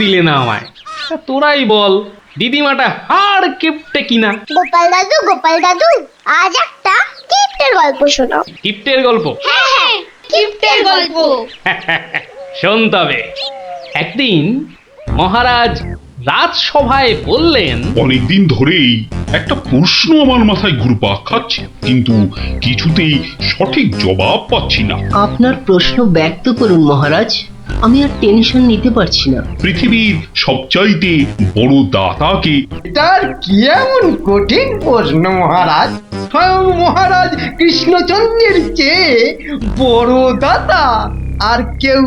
দিলে না আমায়। তা তোরাই বল, দিদিমাটা হাড় কিপটে কিনা? গোপাল দাদু আজ একটা কিপ্টের গল্প শোনাও। কিপ্টের গল্প? হ্যাঁ, কিপ্টের গল্প। শোন তবে। একদিন মহারাজ রাজসভায় বললেন, অনেকদিন ধরেই একটা প্রশ্ন আমার মাথায় ঘুরপাক খাচ্ছে, কিন্তু কিছুতেই সঠিক জবাব পাচ্ছি না। আপনার প্রশ্ন ব্যক্ত করুন মহারাজ, আমি আর টেনশন নিতে পারছি না। পৃথিবীর সবচাইতে বড় দাতাকে? এটার কি এমন কঠিন প্রশ্ন মহারাজ? স্বয়ং মহারাজ কৃষ্ণচন্দ্রের চেয়ে বড় দাতা আর কেউ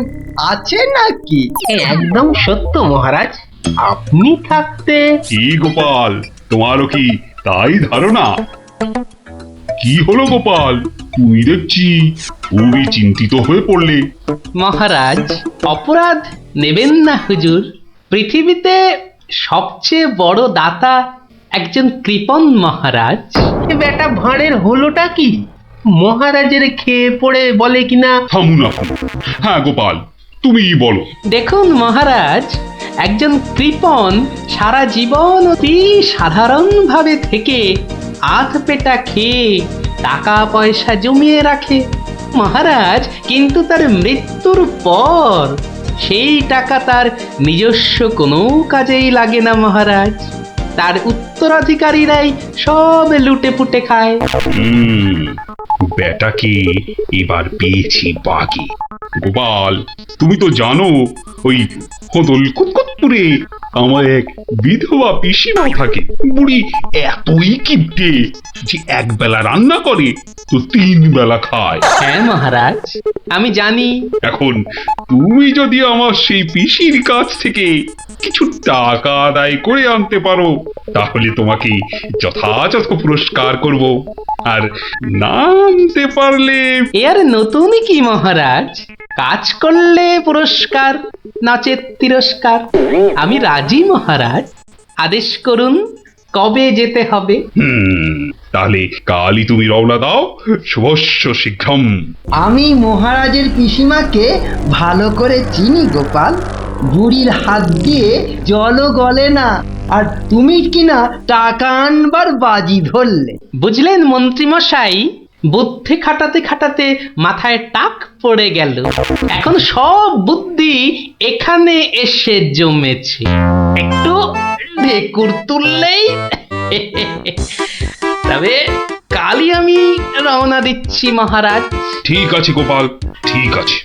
আছে নাকি? একদম সত্য মহারাজ, আপনি থাকতে। কি গোপাল, তোমারও কি তাই ধারণা? কি হলো গোপাল, তুমি দেখছি খুবই চিন্তিত হয়ে পড়লে। মহারাজ অপরাধ নেবেন না হুজুর, পৃথিবীতে সবচেয়ে বড় দাতা একজন কৃপণ মহারাজ। এ বেটা ভাঁড়ের হলোটা কি? মহারাজের খেয়ে পড়ে বলে কিনা। থামুন আপনি। হ্যাঁ গোপাল, তুমিই বলো। দেখুন মহারাজ, একজন কৃপণ সারা জীবন অতি সাধারণভাবে থেকে আধ পেটা খেয়ে টাকা পয়সা জমিয়ে রাখে মহারাজ, কিন্তু তার মৃত্যুর পর সেই টাকা তার নিজস্ব কোনো কাজেই লাগে না মহারাজ। তার উত্তরাধিকারীরাই সব লুটে পুটে খায়। বেটাকে এবার পেয়েছি বাগে। গোপাল, তুমি তো জানো ওই হদল কুতকুতপুরে আমার এক বিধবা পিসিমা থাকে। বুড়ি এতই কিপটে যে এক বেলা রান্না করে তো 3 বেলা খায়। হ্যাঁ মহারাজ, আমি জানি। এখন তুমি যদি আমার সেই পিসির কাছ থেকে কিছু টাকা আদায় করে আনতে পারো, তাহলে তোমাকে যথাযথ পুরস্কার করব। আর না আনতে পারলে? এর নতুন কি মহারাজ, কাজ করলে পুরস্কার, নচেত তিরস্কার। আমি রাজি মহারাজ, আদেশ করুন কবে যেতে হবে। তাহলে কালই তুমি রওনা দাও, শুভস্য শীঘ্রম। আমি মহারাজের পিসিমাকে ভালো করে চিনি গোপাল, বুড়ির হাত দিয়ে জলও গলে না, আর তুমি কিনা টাকা আনবার বাজি ধরলে। বুঝলেন মন্ত্রীমশাই, বুদ্ধি খাটাতে খাটাতে মাথায় টাক পড়ে গেল। এখন সব বুদ্ধি এখানে এসে জমেছে, একটু ঢেকুর তুললেই। তবে কালই আমি রওনা দিচ্ছি মহারাজ। ঠিক আছে গোপাল, ঠিক আছে।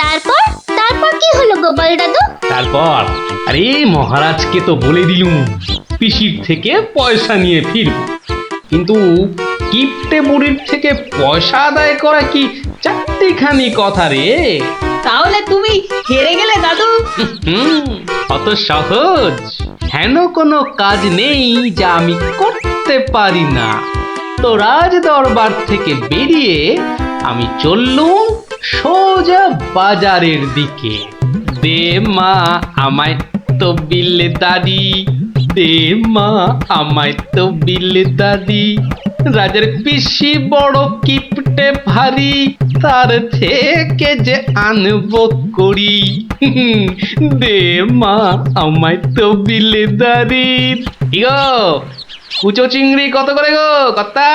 তারপর তারপর কি হলো গোপাল দাদু? তারপর আরে মহারাজকে তো বলে দিলুম পিসির থেকে পয়সা নিয়ে ফিরব, কিন্তু কিপ্টে বুড়ির থেকে পয়সা আদায় করা কি চারটিখানি কথা রে? তাহলে তুমি হেরে গেলে দাদু? অত সহজ হেন কোনো কাজ নেই যা আমি করতে পারি না। তো রাজ দরবার থেকে বেরিয়ে আমি চললুম সোজা বাজারের দিকে। দে মা আমায় তো বিলে দাদি, দে মা আমায় তো বিলে দাদি। রাজার পিসি বড় কিপটে ভারী, তার থেকে যে আনবো করি। দে মা আমায় তো বিলে দাদি। ইগো কুচো চিংড়ি কত করে গো কর্তা?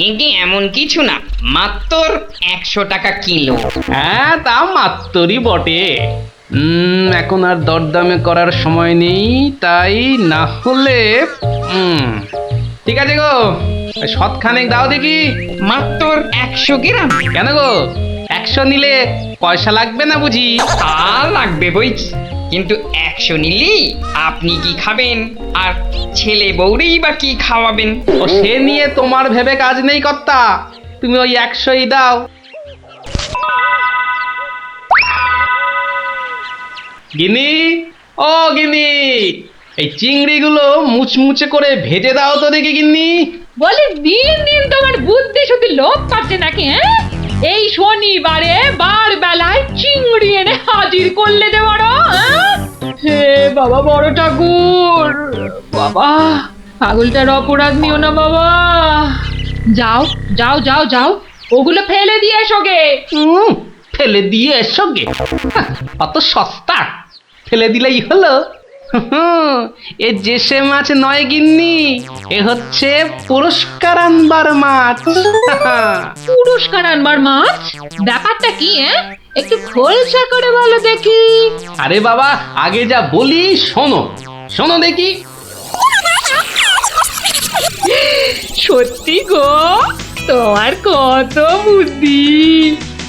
এগে এমন কিছু না, মাত্র 100 টাকা কিলো। হ্যাঁ তা মাত্রই বটে। এখন আর দরদামে করার সময় নেই, তাই না হলে ঠিক আছে গো, শতখানেক দাও দেখি। মাত্র 100 গ্রাম? কেন গো, 100 নিলে পয়সা লাগবে না বুঝি? তা লাগবে বইছি, কিন্তু 100 নিলেই আপনি কি খাবেন আর ছেলে বউরেই বা কি খাওয়াবেন? ও সে নিয়ে তোমার ভেবে কাজ নেই কর্তা, তুমি ওই 100ই দাও। গিনি, ও গিনি, এই চিংড়িগুলো মুচমুচে করে ভেজে দাও তো দেখি গিন্নি। বলে দিন দিন তোমার বুদ্ধি শুধু লোপ পাচ্ছে নাকি? হ্যাঁ, এই শনিবারে বার বেলায় চিংড়ি এনে হাজির করলে যে বড়। হে বাবা বড় ঠাকুর, বাবা পাগলটার অপরাধ নিও না বাবা। যাও যাও যাও যাও, ওগুলো ফেলে দিয়ে এসো গে। ফেলে দিয়ে এসো গে? অত সস্তা? ফেলে দিলেই হলো? এ জেসে মাছ নয় গিন্নি, এ হচ্ছে পুরস্কার আনবার মাছ। পুরস্কার আনবার মাছ? ব্যাপারটা কি একটু খোলসা করে বলো দেখি। আরে বাবা, আগে যা বলি শোনো, শোনো দেখি। সত্যি গো, তোমার কত বুদ্ধি।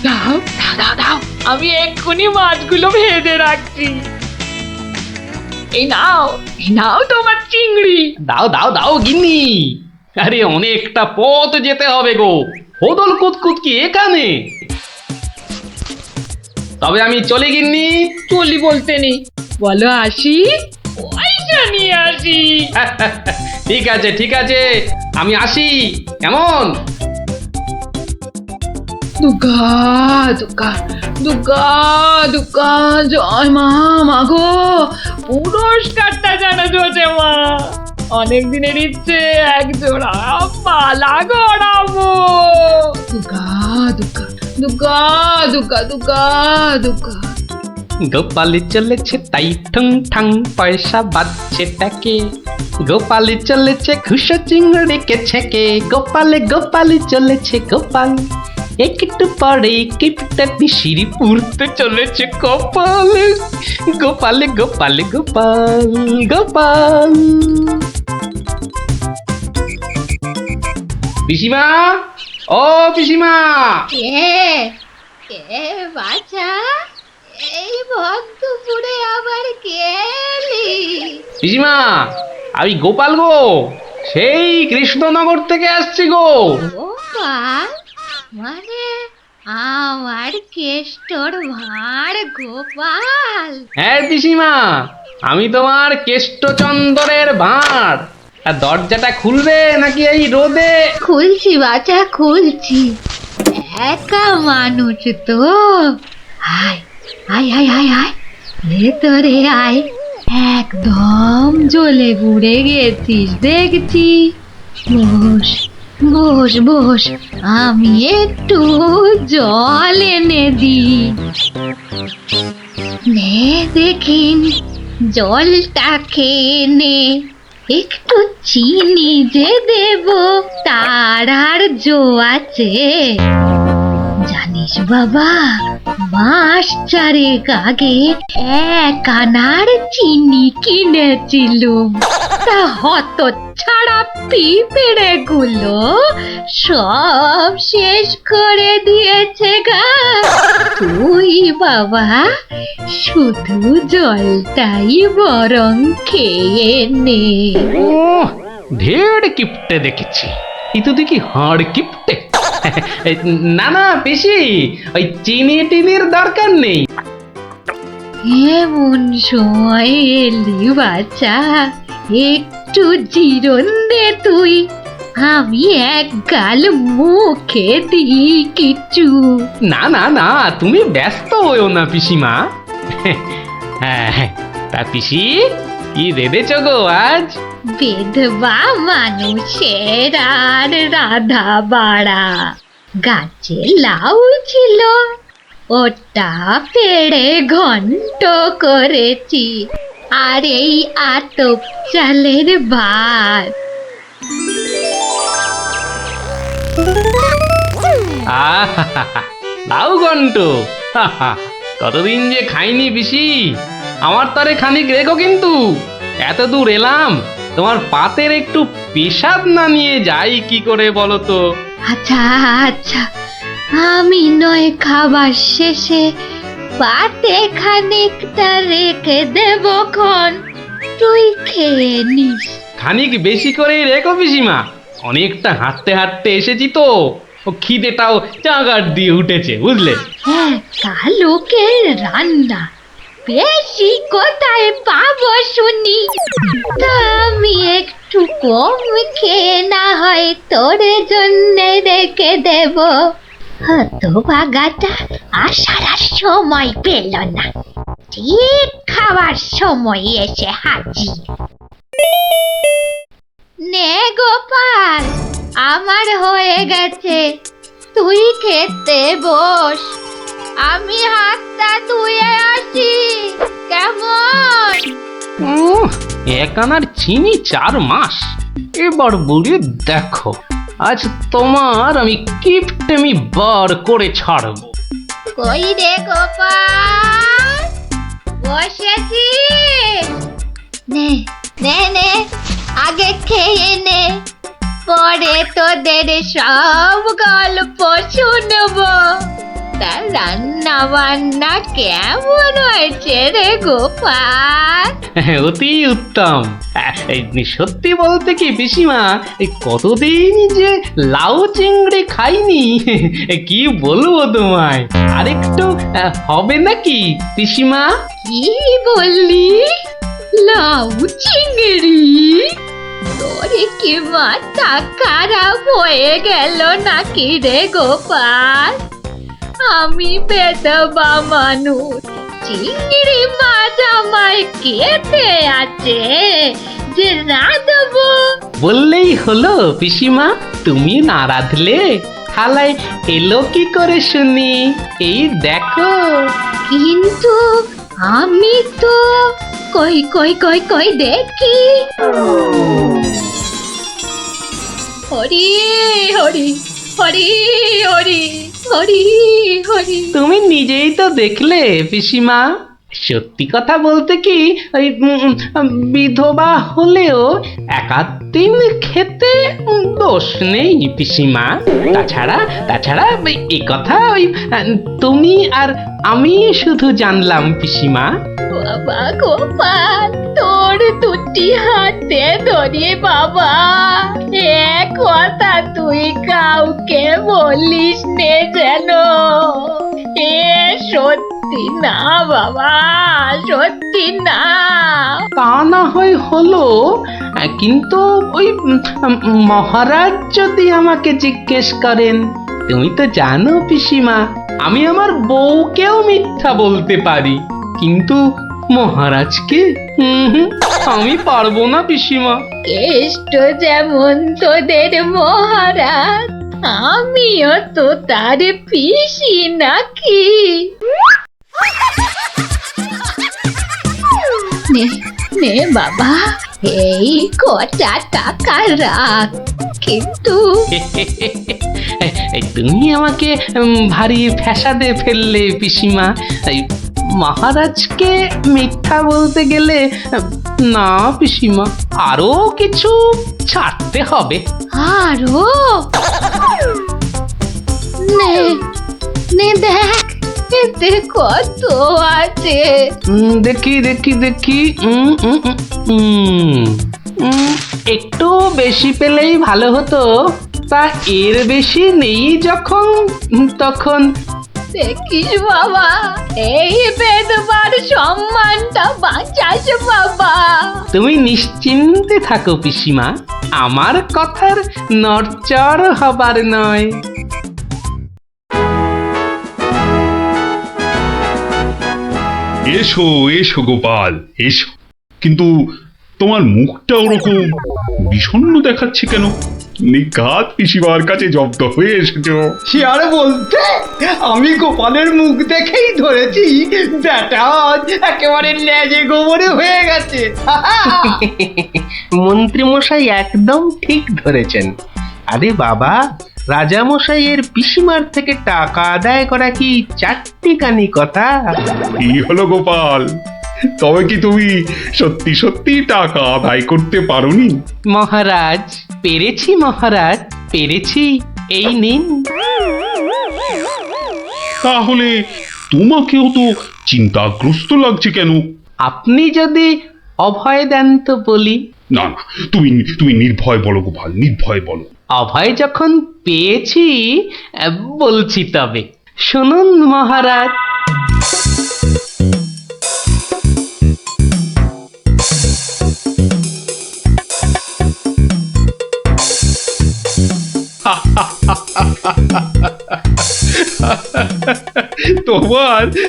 দাও দাও দাও দাও, আমি এক্ষুনি মাছগুলো ভেজে রাখছি। এই নাও, এই নাও তোমার চিংড়ি। দাও দাও দাও গিন্নি। আরে অনেকটা পথ যেতে হবে গো, হোদল কুতকুত কি এখানে? তবে আমি চলি গিন্নি। চলি বলতে নেই, বলো আসি, পয়সা নিয়ে আসি। ঠিক আছে ঠিক আছে, আমি আসি। কেমন? দুর্গা দুর্গা দুর্গা দুর্গা, জয় মা। মাগো, পুরস্কারটা যেন জোটে মা। অনেক দিনের ইচ্ছে, এক জোড়া পালা গড়াবো। দুর্গা দুর্গা দুর্গা দুর্গা দুর্গা দুর্গা। গোপালি চলেছে তাই ঠুং ঠাং, পয়সা বাজছে টাকে। গোপালি চলেছে খুশো চিংড়িকে ছেকে। গোপালে গোপালি চলেছে গোপাল, একটু পরে কিপটা পিসিরি পুরতে চলেছে কপালে। গোপালে গোপালে গোপাল গোপাল। পিসিমা, ও পিসিমা। কে কে বাছা, এই ভক্তপুরে আবার কে এলি? পিসিমা, আমি গোপাল গো, সেই কৃষ্ণনগর থেকে আসছি গো। গোপাল মানে আমার কেষ্টর ভাঁড় গোপাল? হ্যাঁ পিসিমা, আমি তোমার কেষ্টচন্দরের ভাঁড়। আর দরজাটা খুলবে নাকি এই রোদে? খুলছি বাছা, খুলছি। একা মানুষ তো, আয় আয় আয় আয় আয়, ভেতরে আয়। একদম জ্বলে পুড়ে গেছিস দেখছি। বস বস বস, আমি একটু জল এনে দিই। নে দেখিন, জলটা খেয়ে নে। একটু চিনি যে দেব, তার আর জো আছে? জানিস বাবা, মাস চারেক আগে 1 আনার চিনি কিনেছিলুম। তা হত ছাড়া পিঁপড়ে গুলো সব শেষ করে দিয়েছে গা। তুই বাবা শুধু জলটাই বরং খেয়ে নে। ও, ঢের কিপটে দেখেছি, এই তো দেখি হাড় কিপটে। না না পিসি, ওই চিনি টিনির দরকার নেই। এমন সময় এলি বাচ্চা, একটু জিরন দে তুই। আমি এক গাল মুখে দিই কিছু। না না না, তুমি ব্যস্ত হইও না পিসিমা। হ্যাঁ, তা পিসি কি রেঁধেছ গো আজ? বিধবা মানুষের আর রাধা বাড়া। গাছে লাউ ছিল, ওটা পেড়ে ঘন্ট করেছি। আর এই আতপ চালের ভাত। আহা, লাউ ঘন্ট। কতদিন যে খাইনি পিসি, আমার তারে খানিক রেখো কিন্তু। এত দূর এলাম, তোমার পাতের একটু পেশাদ না নিয়ে যাই কি করে বলো তো? আচ্ছা আচ্ছা, আমি নয় খাবার শেষে পাতে খানিকটা রেখে দেব খন, তুই খেয়ে নিস। খানিক বেশি করেই রেখো পিসিমা, অনেকটা হাঁটতে হাঁটতে এসেছি তো, ও খিদেটাও চাগার দিয়ে উঠেছে বুঝলে। হ্যাঁ, তা লোকের রান্না বেশি কোথায় পাবো শুনি? তা আমি একটু কম খেয়ে না হয় তোর জন্য রেখে দেব। হতভাগাটা আসার আর সময় পেল না, ঠিক খাওয়ার সময় এসে হাজির। নে গোপাল, আমার হয়ে গেছে, তুই খেতে বস। আমি হাতটা ধুয়ে আসি, কেমন? এক আনার চিনি 4 মাস। এবার বুড়ি দেখো, আজ তোমার আমি কিপটে আমি বার করে ছাড়ব। কই রে গোপাল, বসেছিস? নে নে নে, আগে খেয়ে নে, পরে তোদের সব গল্প শুনবো। তা রান্না বান্না কেমন হয়েছে রে গোপাল? অতি উত্তম। সত্যি বলতে কি পিসিমা, এই কতদিন যে লাউ চিংড়ি খাইনি, কি বলবো তোমায়। আরেকটু হবে নাকি পিসিমা? কি বললি? লাউ চিংড়ি? তোরে কি মাথা খারাপ হয়ে গেল নাকি রে গোপাল? আমি বেদবা মানুষ, চিংড়ি মাছ আমায় খেতে আছে যে রাঁধবো? বললেই হলো পিসিমা, তুমি না রাঁধলে থালায় এলো কি করে শুনি? এই দেখো। কিন্তু আমি তো কই কই কই কই দেখি। হরি হরি হরি হরি হরি হরি। তুমি নিজেই তো দেখলে পিসিমা। সত্যি কথা বলতে কি, ওই বিধবা হলেও একাত্তিন খেতে দোষ নেই পিসিমা। তাছাড়া এই কথা ওই তুমি আর আমি শুধু জানলাম পিসিমা। বাবা গোপাল, তোর দুটি হাতে ধরে বাবা, এক কথা তুই কাউকে বলিস নে যেন। এ সত্যি না বাবা, সত্যি না। তা না হয় হলো, কিন্তু ওই মহারাজ যদি আমাকে জিজ্ঞেস করেন, তুমি তো জানো পিসিমা, আমি আমার বউকেও মিথ্যা বলতে পারি, কিন্তু মহারাজকে আমি পারবো না পিসিমা। কেষ্ট যেমন তোদের মহারাজ, আমিও তো তার পিসি নাকি। নে নে বাবা, এই কটা টাকা রাখ, কিন্তু তুমি আমাকে ভারী ফ্যাসাদে ফেললে পিসিমা। মহারাজকে মিথ্যা বলতে গেলে না পিসিমা, আরো কিছু ছাড়তে হবে। আরো? নে নে দেখ, এতে কত আছে? দেখি একটু বেশি পেলেই ভালো হতো, তা এর বেশি নেই যখন, তখন। দেখিস বাবা, এই বেদবার সম্মানটা বাঁচাস বাবা। তুমি নিশ্চিন্তে থাকো পিসিমা, আমার কথার নড়চড় হবার নয়। এসো এসো গোপাল, এসো। কিন্তু তোমার মুখটা ওরকম বিষণ্ণ দেখাচ্ছে কেন? নিঘাত পিসিমার কাছে জব্দ হয়ে এসেছো। সে আর বলতে, আমি গোপালের মুখ দেখেই ধরেছি ব্যাটা একেবারে লেজে গোবরে হয়ে গেছে। মন্ত্রী মশাই একদম ঠিক ধরেছেন। আরে বাবা, রাজা মশাইয়ের পিসিমার থেকে টাকা আদায় করা কি চারটিখানি কথা? কি হলো গোপাল, তবে কি তুমি সত্যি সত্যি টাকা আদায় করতে পারোনি? মহারাজ, পেরেছি মহারাজ, পেরেছি। এই নিন। তাহলে তোমাকেও তো চিন্তাগ্রস্ত লাগছে কেন? আপনি যদি অভয় দেন তো বলি। না না, তুমি তুমি নির্ভয় বলো গোপাল, নির্ভয় বলো। অভয় যখন পেয়েছি, বলছি তবে শুনুন মহারাজ।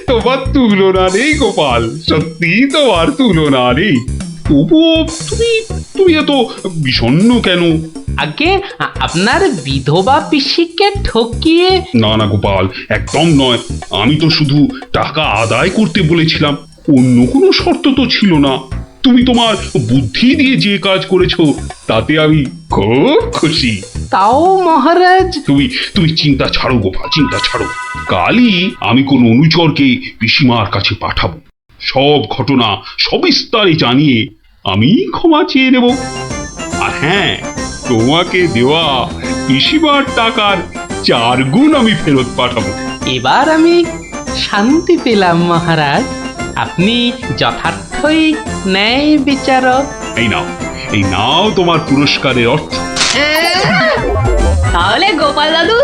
তোমার তুলনা নেই গোপাল, সত্যি তোমার তুলনা নেই। তবুও তুমি এত বিষণ্ণ কেন? আগে আপনার বিধবা পিসিকে ঠকিয়ে। না না গোপাল, একদম নয়। আমি তো শুধু টাকা আদায় করতে বলেছিলাম, অন্য কোনো শর্ত তো ছিল না। তুমি তোমার বুদ্ধি দিয়ে যে কাজ করেছো তাতে আমি খুব খুশি। তাও মহারাজ, তুমি তুমি চিন্তা ছাড়ো গোপাল, চিন্তা ছাড়ো। কালই আমি কোন অনুচরকে পিসিমার কাছে পাঠাবো, সব ঘটনা সবিস্তারে জানিয়ে আমি ক্ষমা চেয়ে নেব। আর হ্যাঁ, তোমাকে দেওয়া পিসিমার টাকার 4 গুণ আমি ফেরত পাঠাবো। এবার আমি শান্তি পেলাম মহারাজ। আপনি যথার্থই ন্যায় বিচারক। এই নাও তোমার পুরস্কারের অর্থ। তাহলে গোপাল দাদু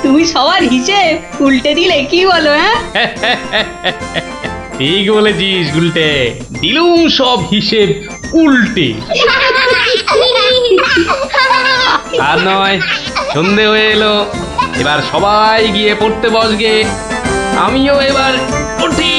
তুমি সবার হিসেব উল্টে দিলে, কি বলো? ঠিক বলেছিস গুলটে, দিলুম সব হিসেব উল্টে। আর নয়, সন্ধে হয়ে এলো, এবার সবাই গিয়ে পড়তে বসগে। আমিও এবার উঠি।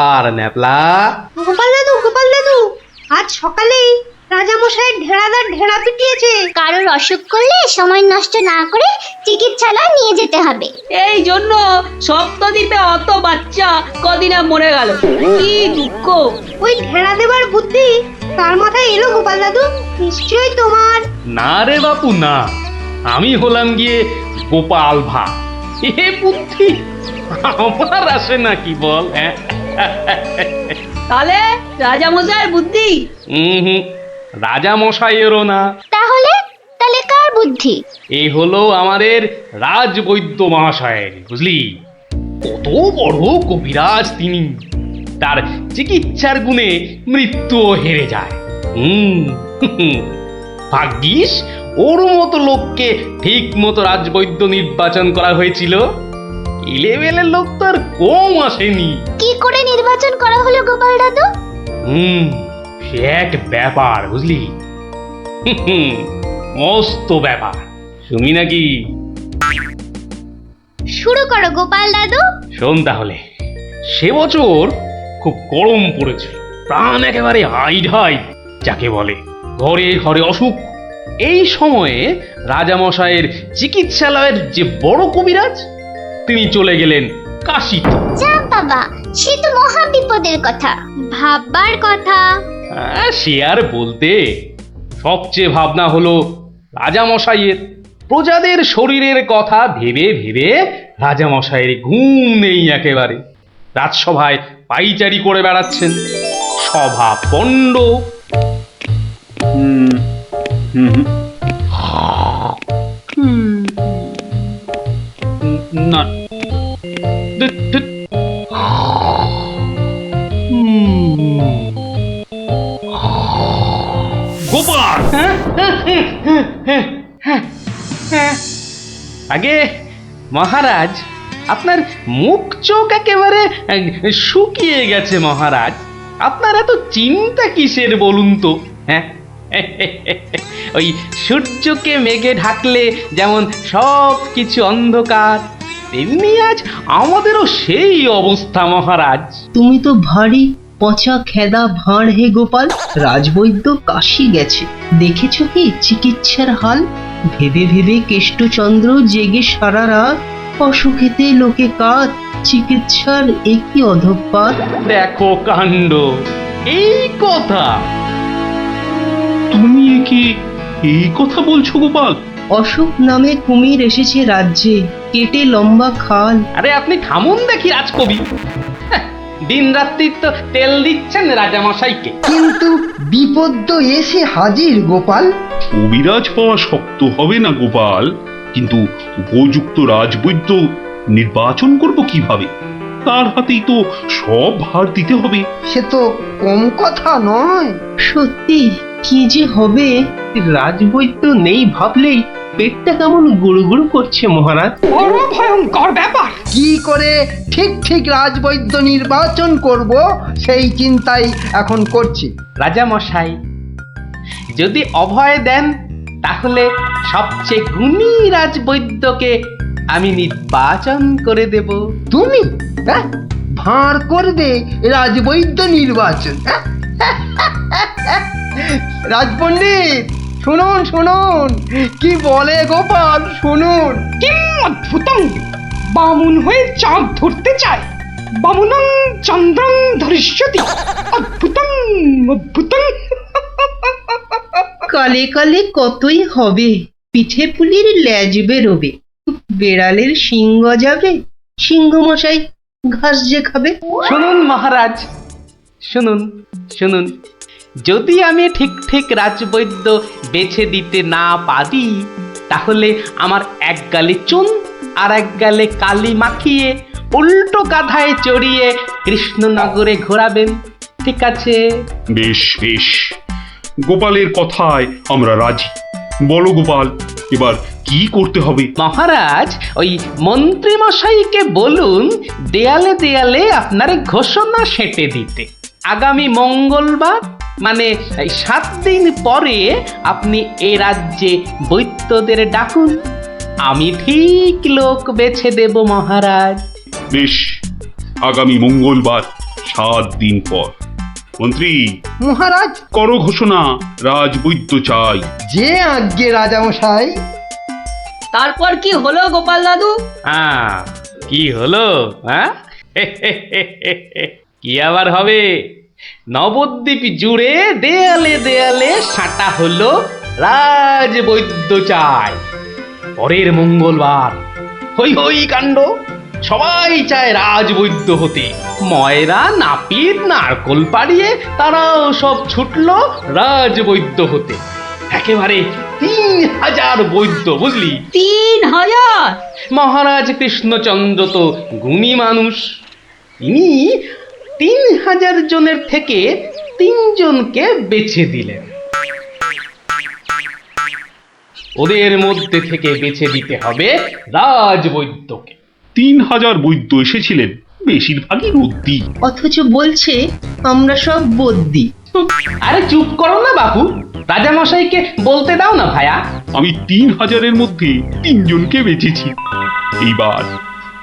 আর ন্যাপলা, গোপাল দাদু আজ সকালেই রাজামশাইয়ের ঢেড়াদার ঢেড়া পিটিয়েছে। কারোর অসুখ করলে সময় নষ্ট না করে চিকিৎসালয় নিয়ে যেতে হবে। এই জন্য সপ্তদ্বীপে অত বাচ্চা কদিনা মরে গেল, কি দুঃখ। ওই ঢেড়া দেবার বুদ্ধি তার মাথায় এলো গোপাল দাদু? নিশ্চয়ই তোমার। না রে বাপু না, আমি হলাম গিয়ে গোপাল ভাঁড়। এ বুদ্ধি আমার আসে নাকি বল? হ্যাঁ, তাহলে রাজামশাইয়ের বুদ্ধি? রাজা মশাইয়েরও না। তাহলে কার বুদ্ধি? এই হলো আমাদের রাজবৈদ্য মহাশয়ের, বুঝলি? কত বড় কবিরাজ তিনি, তার চিকিৎসার গুণে মৃত্যুও হেরে যায়। ভাগ্যিস ওর মতো লোককে ঠিক মতো রাজবৈদ্য নির্বাচন করা হয়েছিল। এলেবেলে লোক তো আর কম আসেনি। কি করে নির্বাচন করা হলো গোপাল দাদু? সে এক ব্যাপার, বুঝলি? মস্ত ব্যাপার, শুনি নাকি? শুরু করো গোপাল দাদু। শোন তাহলে। সে বছর খুব গরম পড়েছিল, প্রাণ একেবারে হাই যাকে বলে। ঘরে ঘরে অসুখ। এই সময়ে রাজামশাইয়ের চিকিৎসালয়ের যে বড় কবিরাজ, তিনি চলে গেলেন কাশীতে। যা বাবা, সে তো মহা বিপদের কথা, ভাববার কথা। সে আর বলতে, সবচেয়ে ভাবনা হলো রাজামশাইয়ের। প্রজাদের শরীরের কথা ভেবে ভেবে রাজামশাইয়ের ঘুম নেই একেবারে। রাজসভায় পাইচারি করে বেড়াচ্ছেন, সভা পণ্ড। না, গোপাল! আগে মহারাজ, আপনার মুখ চোখ একেবারে শুকিয়ে গেছে মহারাজ। আপনার এত চিন্তা কিসের বলুন তো? হ্যাঁ, ওই সূর্যকে মেঘে ঢাকলে যেমন সব কিছু অন্ধকার, তেমনি আজ আমাদেরও সেই অবস্থা মহারাজ। তুমি তো ভারী পচা খেদা ভাঁড় হে গোপাল। রাজবৈদ্য কাশি গেছে, দেখেছ কি চিকিৎসার হাল? ভেবে ভেবে কেষ্টচন্দ্র জেগে সারা রাত, অসুখেতে লোকে কাত, চিকিৎসার একই অধঃপাত। দেখো কাণ্ড, এই কথা! তুমি কি এই কথা বলছো গোপাল? অসুখ নামে কুমির এসেছে রাজ্যে, কেটে লম্বা খাল। আরে আপনি থামুন দেখি রাজকবি। দিন রাত্রি তো তেল দিচ্ছেন রাজামশাইকে। কিন্তু বিপদ তো এসে হাজির গোপাল। কবিরাজ হওয়া শক্ত হবে না গোপাল, কিন্তু উপযুক্ত রাজবৈদ্য নির্বাচন করব কিভাবে? তার হাতেই তো সব ভার দিতে হবে। সে তো কম কথা নয়। সত্যি কি যে হবে, রাজবৈদ্য নেই ভাবলেই পেটটা কেমন গুড়গুড় করছে মহারাজ। বড় ভয়ঙ্কর ব্যাপার। কি করে ঠিক রাজবৈদ্য নির্বাচন করব সেই চিন্তাই এখন করছি। রাজামশাই যদি অভয় দেন, তাহলে সবচেয়ে গুণী রাজবৈদ্যকে আমি নির্বাচন করে দেব। তুমি? ভাঁড় করবে রাজবৈদ্য নির্বাচন। রাজপণ্ডিত শুনুন শুনুন, কি বলে গোপাল শুনুন। কিম অদ্ভুতং, বামুন হয়ে চাঁদ ধরতে চায়, বামুনং চন্দ্রং ধরিষ্যতি, অদ্ভুতং অদ্ভুতং। কালে কালে কতই হবে, পিঠে পুলির ল্যাজ বেরোবে, বেড়ালের সিংহ যাবে, সিংহ মশাই ঘাস যে খাবে। শুনুন মহারাজ, শুনুন শুনুন, যদি আমি ঠিক ঠিক রাজবৈদ্য বেছে দিতে না পারি, তাহলে আমার এক গালে চুন আর এক গালে কালি মাখিয়ে উল্টো গাধায় চড়িয়ে কৃষ্ণনগরে ঘোরাবেন, ঠিক আছে? বেশ বেশ, গোপালের কথায় আমরা রাজি। বলো গোপাল, এবার কি করতে হবে? মহারাজ, ওই মন্ত্রী মশাইকে বলুন দেয়ালে দেয়ালে আপনার ঘোষণা সেঁটে দিতে। আগামী মঙ্গলবার মানে 7 দিন পরে আপনি এ রাজ্যে বৈদ্যদের ডাকুন, আমি ঠিক লোক বেছে দেব মহারাজ। বেশ, আগামী মঙ্গলবার 7 দিন পর। মন্ত্রী, মহারাজ, করো ঘোষণা, রাজবৈদ্য চাই। যে আজ্ঞে রাজামশাই। তারপর কি হলো গোপাল দাদু? হ্যাঁ, কি হলো? হ্যাঁ, কি আবার হবে? নবদ্বীপ জুড়ে দেয়ালে দেয়ালে সাঁটা হলো রাজবৈদ্য চাই। পরের মঙ্গলবার হই হই কাণ্ড, সবাই চায় রাজবৈদ্য হতে। ময়রা নাপিত নারকোল পাড়িয়ে তারাও সব ছুটলো রাজবৈদ্য হতে। একেবারে 3000 বৈদ্য, বুঝলি? 3000? মহারাজ কৃষ্ণচন্দ্র তো গুণী মানুষ, তিনি 3000 জনের থেকে 3 জনকে বেছে দিলেন। ওদের মধ্যে থেকে বেছে দিতে হবে রাজবৈদ্যকে। 3000 বৈদ্য এসেছিলেন, বেশিরভাগই রদ্দি। অথচ বলছে আমরা সব বদ্যি। আরে চুপ করো না বাপু, রাজামশাইকে বলতে দাও না ভায়া। আমি 3000-এর মধ্যে 3 জনকে বেঁচেছি। এইবার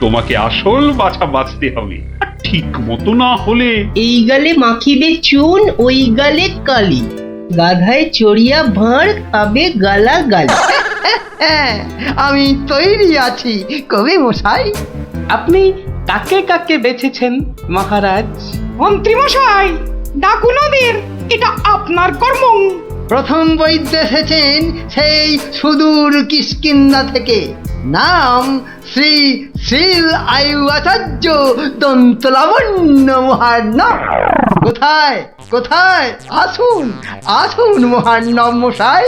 তোমাকে আসল বাছা বাছতে হবে, আর ঠিক মতো না হলে এই গালে মাখিবে চুন, ওই গালে কালি, গাধায় চড়িয়া ভাঁড় খাবে গালা গালি। হ্যাঁ, আমি তৈরি আছি কবি মশাই। আপনি কাকে কাকে বেছেছেন মহারাজ? মন্ত্রী মশাই, ডাকুন ওদের, এটা আপনার কর্ম। প্রথম বৈদ্য এসেছেন সেই সুদূর কিষ্কিন্ধা থেকে, নাম শ্রী শ্রীল আয়ু আচার্য দন্তলাবণ্য মহার্ণব। কোথায় কোথায়? আসুন আসুন মহার্ণব মশাই,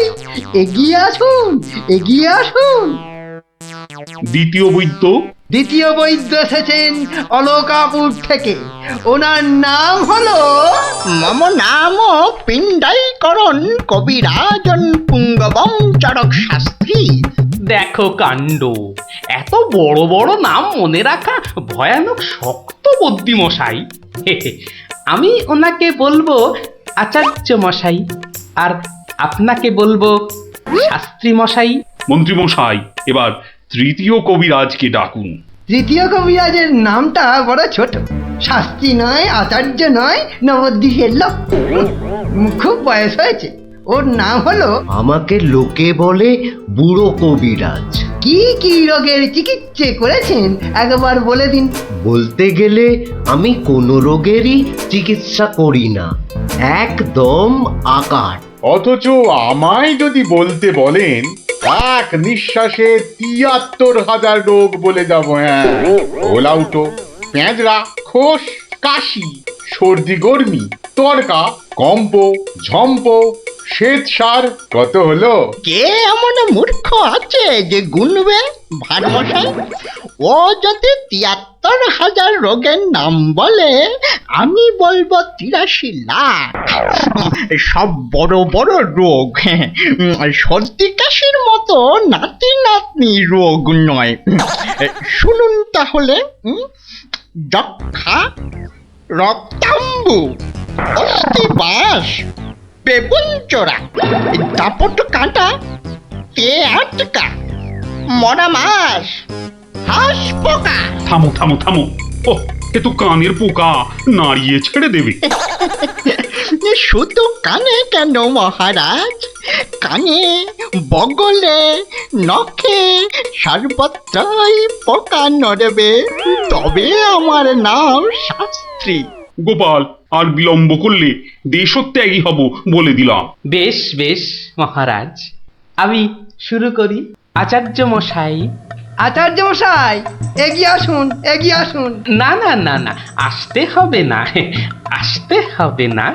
এগিয়ে আসুন এগিয়ে আসুন। দ্বিতীয় বৈদ্য? দ্বিতীয় বৈদ্য এসেছেন অলকাপুর থেকে, ওনার নাম হলো মম নাম পিণ্ডাইকরণ কবিরাজন পুঙ্গবং চরক শাস্ত্রী। দেখো কাণ্ড, এত বড় বড় নাম মনে রাখা ভয়ানক শক্ত বুদ্ধি মশাই। আমি ওনাকে বলবো আচার্য মশাই, আর আপনাকে বলবো শাস্ত্রী মশাই। মন্ত্রী মশাই, এবার তৃতীয় কবিরাজকে ডাকুন। তৃতীয় কবিরাজের নামটা বড় ছোট, শাস্ত্রী নয়, আচার্য নয়, নবদ্বীপের লোক, খুব বয়স হয়েছে। ওর নাম হলো, আমাকে লোকে বলে বুড়ো কবিরাজ। কি কি রোগের চিকিৎসা করেছেন একবার বলে দিন। বলতে গেলে আমি কোনো রোগেরই চিকিৎসা করি না, একদম আকার। অথচ আমায় যদি বলতে বলেন, এক নিঃশ্বাসে ৭৩,০০০ রোগ বলে যাব। হ্যাঁ, ওলাউটো, পেঁজরা, খোস, কাশি, সর্দি গর্মি, তরকা, কম্প, ঝম্প, শ্বেত সার, কত হলো? কে এমন মূর্খ আছে যে গুনবে ভারমশাই? ও যদি ৭৩,০০০ রোগের নাম বলে, আমি বলবো ৮৩ লাখ। সব বড় বড় রোগ, সর্দি কাশির মতো নাতি নাতনি রোগ নয়। শুনুন তাহলে, যক্ষা, রক্তাম্বু, অস্থিবাস, বেগুন চোরা, দাপট কাঁটা, পেয়াটকা, মরা মাছ, হাঁস পোকা। থামো থামো থামো, ও এ তো কানের পোকা, নাড়িয়ে ছেড়ে দেবে। শুধু কানে কেন মহারাজ, কানে, বগলে, নখে সর্বত্রই পোকা নড়বে, তবে আমার নাম শাস্ত্রী। গোপাল, আর বিলম্ব করলে দেশত্যাগী হব বলে দিলাম। বেশ বেশ মহারাজ, আমি শুরু করি। আচার্য মশাই, আচার্য মশাই, এগিয়ে আসুন, এগিয়ে আসুন। না না না না, আসতে হবে না, আসতে হবে না।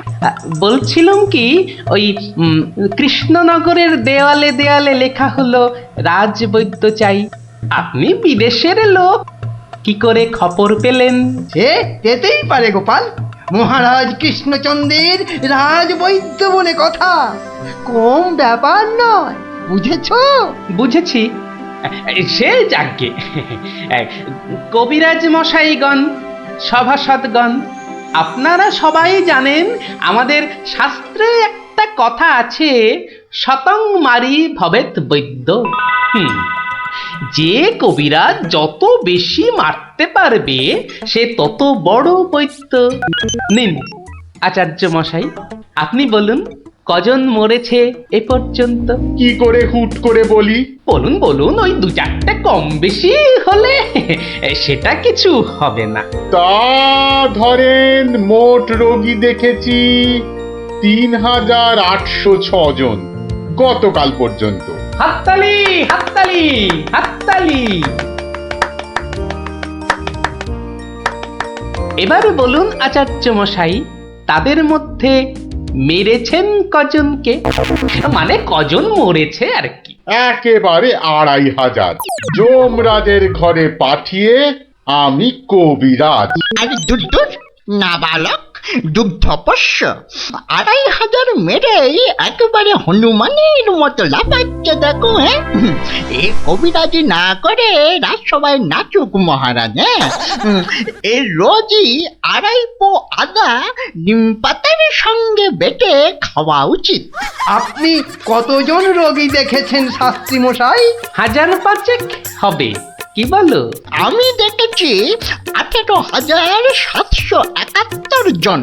বলছিলাম কি, ওই কৃষ্ণনগরের দেওয়ালে দেওয়ালে লেখা হলো রাজবৈদ্য চাই। আপনি বিদেশের লোক, কি করে খবর পেলেন? সে যেতেই পারে গোপাল, মহারাজ কৃষ্ণচন্দ্রের রাজবৈদ্য বলে কথা, কম ব্যাপার নয়, বুঝেছো? বুঝেছি, সে যাকে। কবিরাজ মশাইগণ, সভাসদগণ, আপনারা সবাই জানেন আমাদের শাস্ত্রে একটা কথা আছে, শতং মারি ভবেত বৈদ্য। যে কবিরাজ যত বেশি মারতে পারবে সে তত বড় বৈদ্য। নিন আচার্য মশাই, আপনি বলুন কজন মরেছে এ পর্যন্ত? কি করে হুট করে বলি? বলুন বলুন, ওই দু চারটে কম বেশি হলে সেটা কিছু হবে না। তা ধরেন মোট রোগী দেখেছি ৩,৮০৬ জন গতকাল পর্যন্ত। হাততালি হাততালি হাততালি। এবার বলুন আচার্য মশাই, তাদের মধ্যে মেরেছেন কজনকে? মানে কজন মরেছে আর কি। একেবারে ২৫০০। যমরাজের ঘরে পাঠিয়ে আমি কবিরাজ। আর দুর্দুর নাবালক দুগ্ধপোষ্য ২৫০০ মেরেই একেবারে হনুমানের মতো লাফাচ্ছে, দেখো। হ্যাঁ, এ কবিরাজি না করে রাজসভায় নাচুক মহারাজ। হ্যাঁ, এর রোজই ২.৫ পো আদা নিম পাতার সঙ্গে বেটে খাওয়া উচিত। আপনি কতজন রোগী দেখেছেন শাস্ত্রী মশাই? ১৫০০ হবে, কি বলো? আমি দেখেছি ১৮,৭৭১ জন,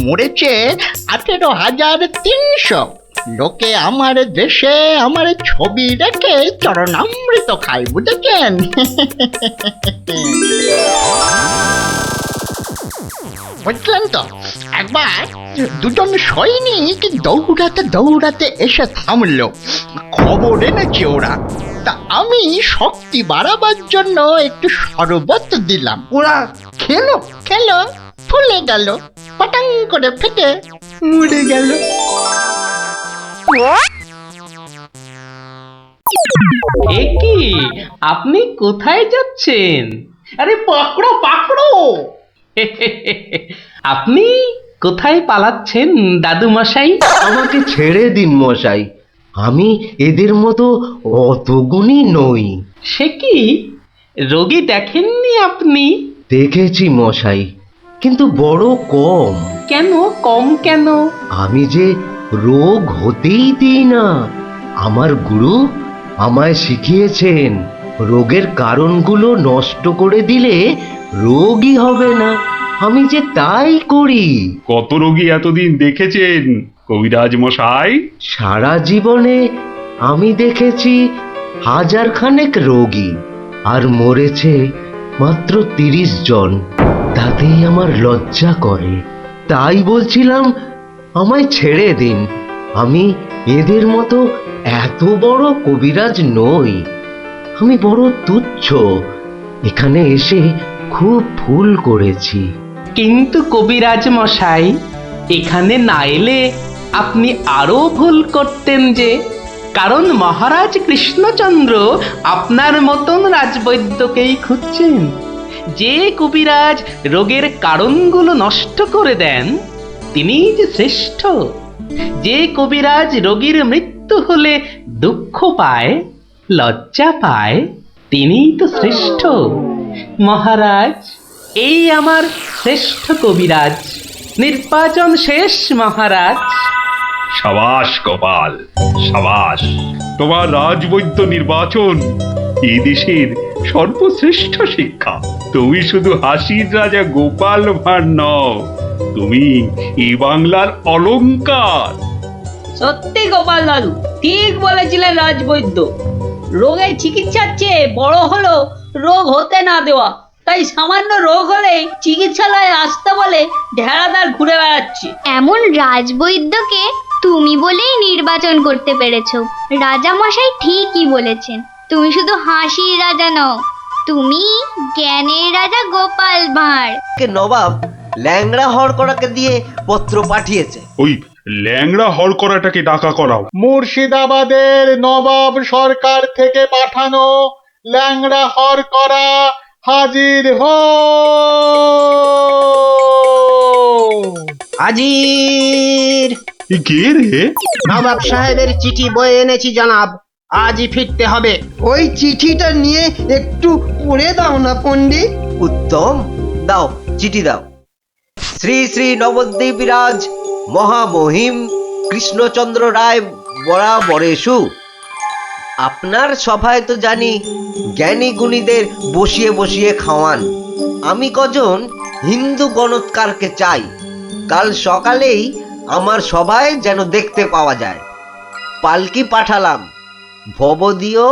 মরেছে ১৮,৩০০। লোকে আমার দেশে আমার ছবি রেখে চরণামৃত খায়, বুঝেছেন? বুঝলেন তো? একবার দুজন সৈনিক দৌড়াতে দৌড়াতে এসে থামলো, খবর এনেছে ওরা। তা আমি শক্তি বাড়াবার জন্য একটু শরবত দিলাম। ওরা খেলো? খেলো, ফুলে গেল, পটাং করে ফেটে মরে গেল। এ কি, আপনি কোথায় যাচ্ছেন? আরে পাকড়ো পাকড়ো। আপনি কোথায় পালাচ্ছেন দাদু মশাই? আমাকে ছেড়ে দিন মশাই, আমি এদের মতো অত গুণী নই। সে কি, রোগী দেখেননি আপনি? দেখেছি মশাই, কিন্তু বড় কম। কেন কম কেন? আমি যে রোগ হতেই দিই না। আমার গুরু আমায় শিখিয়েছেন, রোগের কারণগুলো নষ্ট করে দিলে রোগই হবে না। আমি যে তাই করি। কত রোগী এতদিন দেখেছেন কবিরাজ মশাই? সারা জীবনে আমি দেখেছি ১০০০ খানেক রোগী, আর মরেছে মাত্র ৩০ জন। তাতেই আমার লজ্জা করে। তাই বলছিলাম আমায় ছেড়ে দিন, আমি এদের মতো এত বড় কবিরাজ নই। আমি বড় তুচ্ছ, এখানে এসে খুব ভুল করেছি। কিন্তু কবিরাজ মশাই, এখানে না এলে আপনি আরো ভুল করতেন যে, কারণ মহারাজ কৃষ্ণচন্দ্র আপনার মতন রাজবৈদ্যকেই খুঁজছেন। যে কবিরাজ রোগের কারণগুলো নষ্ট করে দেন তিনিই যে শ্রেষ্ঠ। যে কবিরাজ রোগীর মৃত্যু হলে দুঃখ পায়, লজ্জা পায়, তিনিই তো শ্রেষ্ঠ। মহারাজ, এই আমার শ্রেষ্ঠ কবিরাজ, নির্বাচন শেষ মহারাজ। সাবাস গোপাল, সাবাস। তোমার রাজবৈদ্য নির্বাচন এ দেশের সর্বশ্রেষ্ঠ শিক্ষা। তুমি শুধু হাসির রাজা গোপাল ভাঁড় নও, তুমি এই বাংলার অলংকার। সত্যি গোপাল দাদু ঠিক বলেছিলেন রাজবৈদ্য। রোগের চিকিৎসার চেয়ে বড় হলো রোগ হতে না দেওয়া। তাই সামান্য রোগ হলেই চিকিৎসালয়ে আসতে বলে ঢেড়াদার ঘুরে বেড়াচ্ছে। এমন রাজবৈদ্যকে তুমি বলেই নির্বাচন করতে পেরেছো। রাজা মশাই ঠিকই বলেছেন, তুমি শুধু হাসির রাজা নও, তুমি জ্ঞানের রাজা গোপাল ভাঁড়। নবাব ল্যাংড়া হরকড়াকে দিয়ে পত্র পাঠিয়েছে। ওই ল্যাংড়া হরকড়াটাকে ডাকা করাও। মুর্শিদাবাদের নবাব সরকার থেকে পাঠানো ল্যাংড়া হরকড়া হাজির হো। হাজির। কে রে? নবাব সাহেবের চিঠি বয়ে এনেছি জনাব, আজই ফিরতে হবে। ওই চিঠিটা নিয়ে একটু পড়ে দাও না পণ্ডিত। উত্তম, দাও চিঠি দাও। শ্রী শ্রী নবদ্বীপ রাজ মহামহিম কৃষ্ণচন্দ্র রায় বরাবরেশু। আপনার সভায় তো জানি জ্ঞানী গুণীদের বসিয়ে বসিয়ে খাওয়ান। আমি কজন হিন্দু গণৎকারকে চাই, কাল সকালেই আমার সভায় যেন দেখতে পাওয়া যায়। পালকি পাঠালাম, ভবদীয়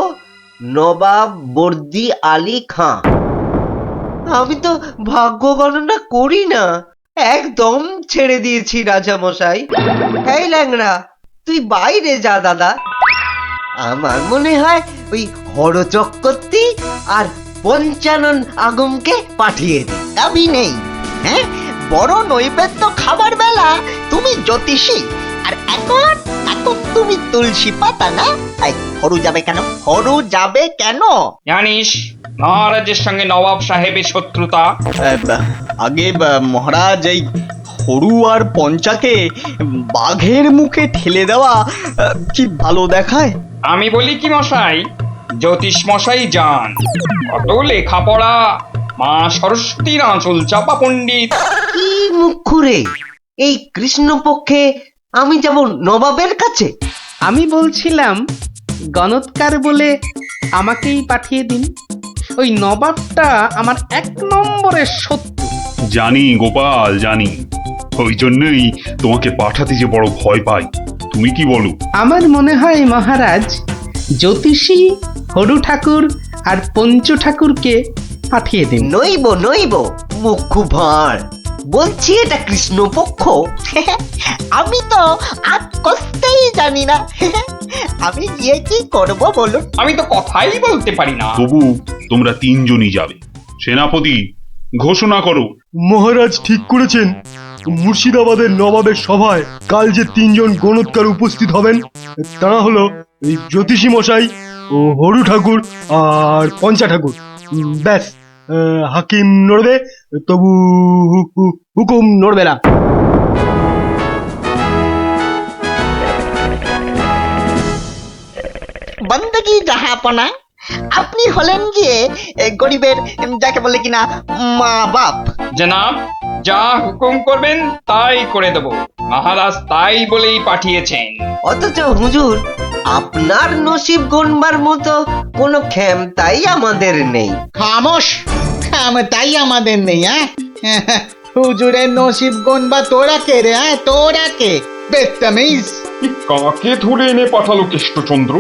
নবাব বর্দি আলী খাঁ। আমি তো ভাগ্য গণনা করি না, একদম ছেড়ে দিয়েছি রাজা মশাই। এই ল্যাংড়া, তুই বাইরে যা দাদা। আমার মনে হয় ওই হরচক্রবর্তী আর পঞ্চানন আগমকে পাঠিয়ে দে। আমি নেই, হ্যাঁ, বড় নৈবেদ্য খাবার বেলা তুমি জ্যোতিষী, আর এখন এখন তুমি তুলসী পাতা না? হরু যাবে কেন? হরু যাবে কেন? জানিস মহারাজের সঙ্গে নবাব সাহেবের শত্রুতা। আগে মহারাজ, এই হরু আর পঞ্চাকে বাঘের মুখে ঠেলে দেওয়া কি ভালো দেখায়? আমি বলি কি মশাই, জ্যোতিষ মশাই যান, কত লেখাপড়া, মা সরস্বতীর আঁচল চাপা পণ্ডিত। কি মুখ খুঁড়ে এই কৃষ্ণপক্ষে আমি যাব নবাবের কাছে? আমি বলছিলাম গণৎকার বলে আমাকেই পাঠিয়ে দিন। ওই নবাবটা আমার 1 নম্বরের শত্রু। জানি গোপাল, জানি, ওই জন্যই তোমাকে পাঠাতে যে বড় ভয় পাই। তুমি কি বলো? আমার মনে হয় মহারাজ জ্যোতিষী হরু ঠাকুর আর পঞ্চু ঠাকুরকে পাঠিয়ে দিন। নইব নইব মুখু ভাঁড়, বলছি এটা কৃষ্ণপক্ষ। আমি তো আজ কষতেই জানি না। আমি গিয়ে কি করব বলুন? আমি তো কথাই বলতে পারি না। তবু তোমরা 3 জনই যাবে। সেনাপতি, ঘোষণা করো। মহারাজ ঠিক করেছেন, মুর্শিদাবাদের নবাবের সভায় কাল যে 3 জন গণৎকার উপস্থিত হবেন তারা হলো এই জ্যোতিষী মশাই ও হরু ঠাকুর আর পঞ্চা ঠাকুর। ব্যাস, হাকিম নড়বে, তবু হুকুম নড়বে না। বন্দগি জাহাপনা, আপনি হলেন গিয়ে গরিবের, যাকে বলে কিনা মা বাপ। জনাব, যা হুকুম করবেন তাই করে দেব। মহারাজ তাই বলেই পাঠিয়েছেন। অথচ হুজুর, আপনার নসিব গণবার মতো কোনো ক্ষমতাই আমাদের নেই। খামোশ, তাই আমাদের নেই। হুজুরের নসিব গনবা তোরা কে রে? তোরা কে? বেত্তামিজ। কাকে ধরে এনে পাঠালো কৃষ্ণচন্দ্র?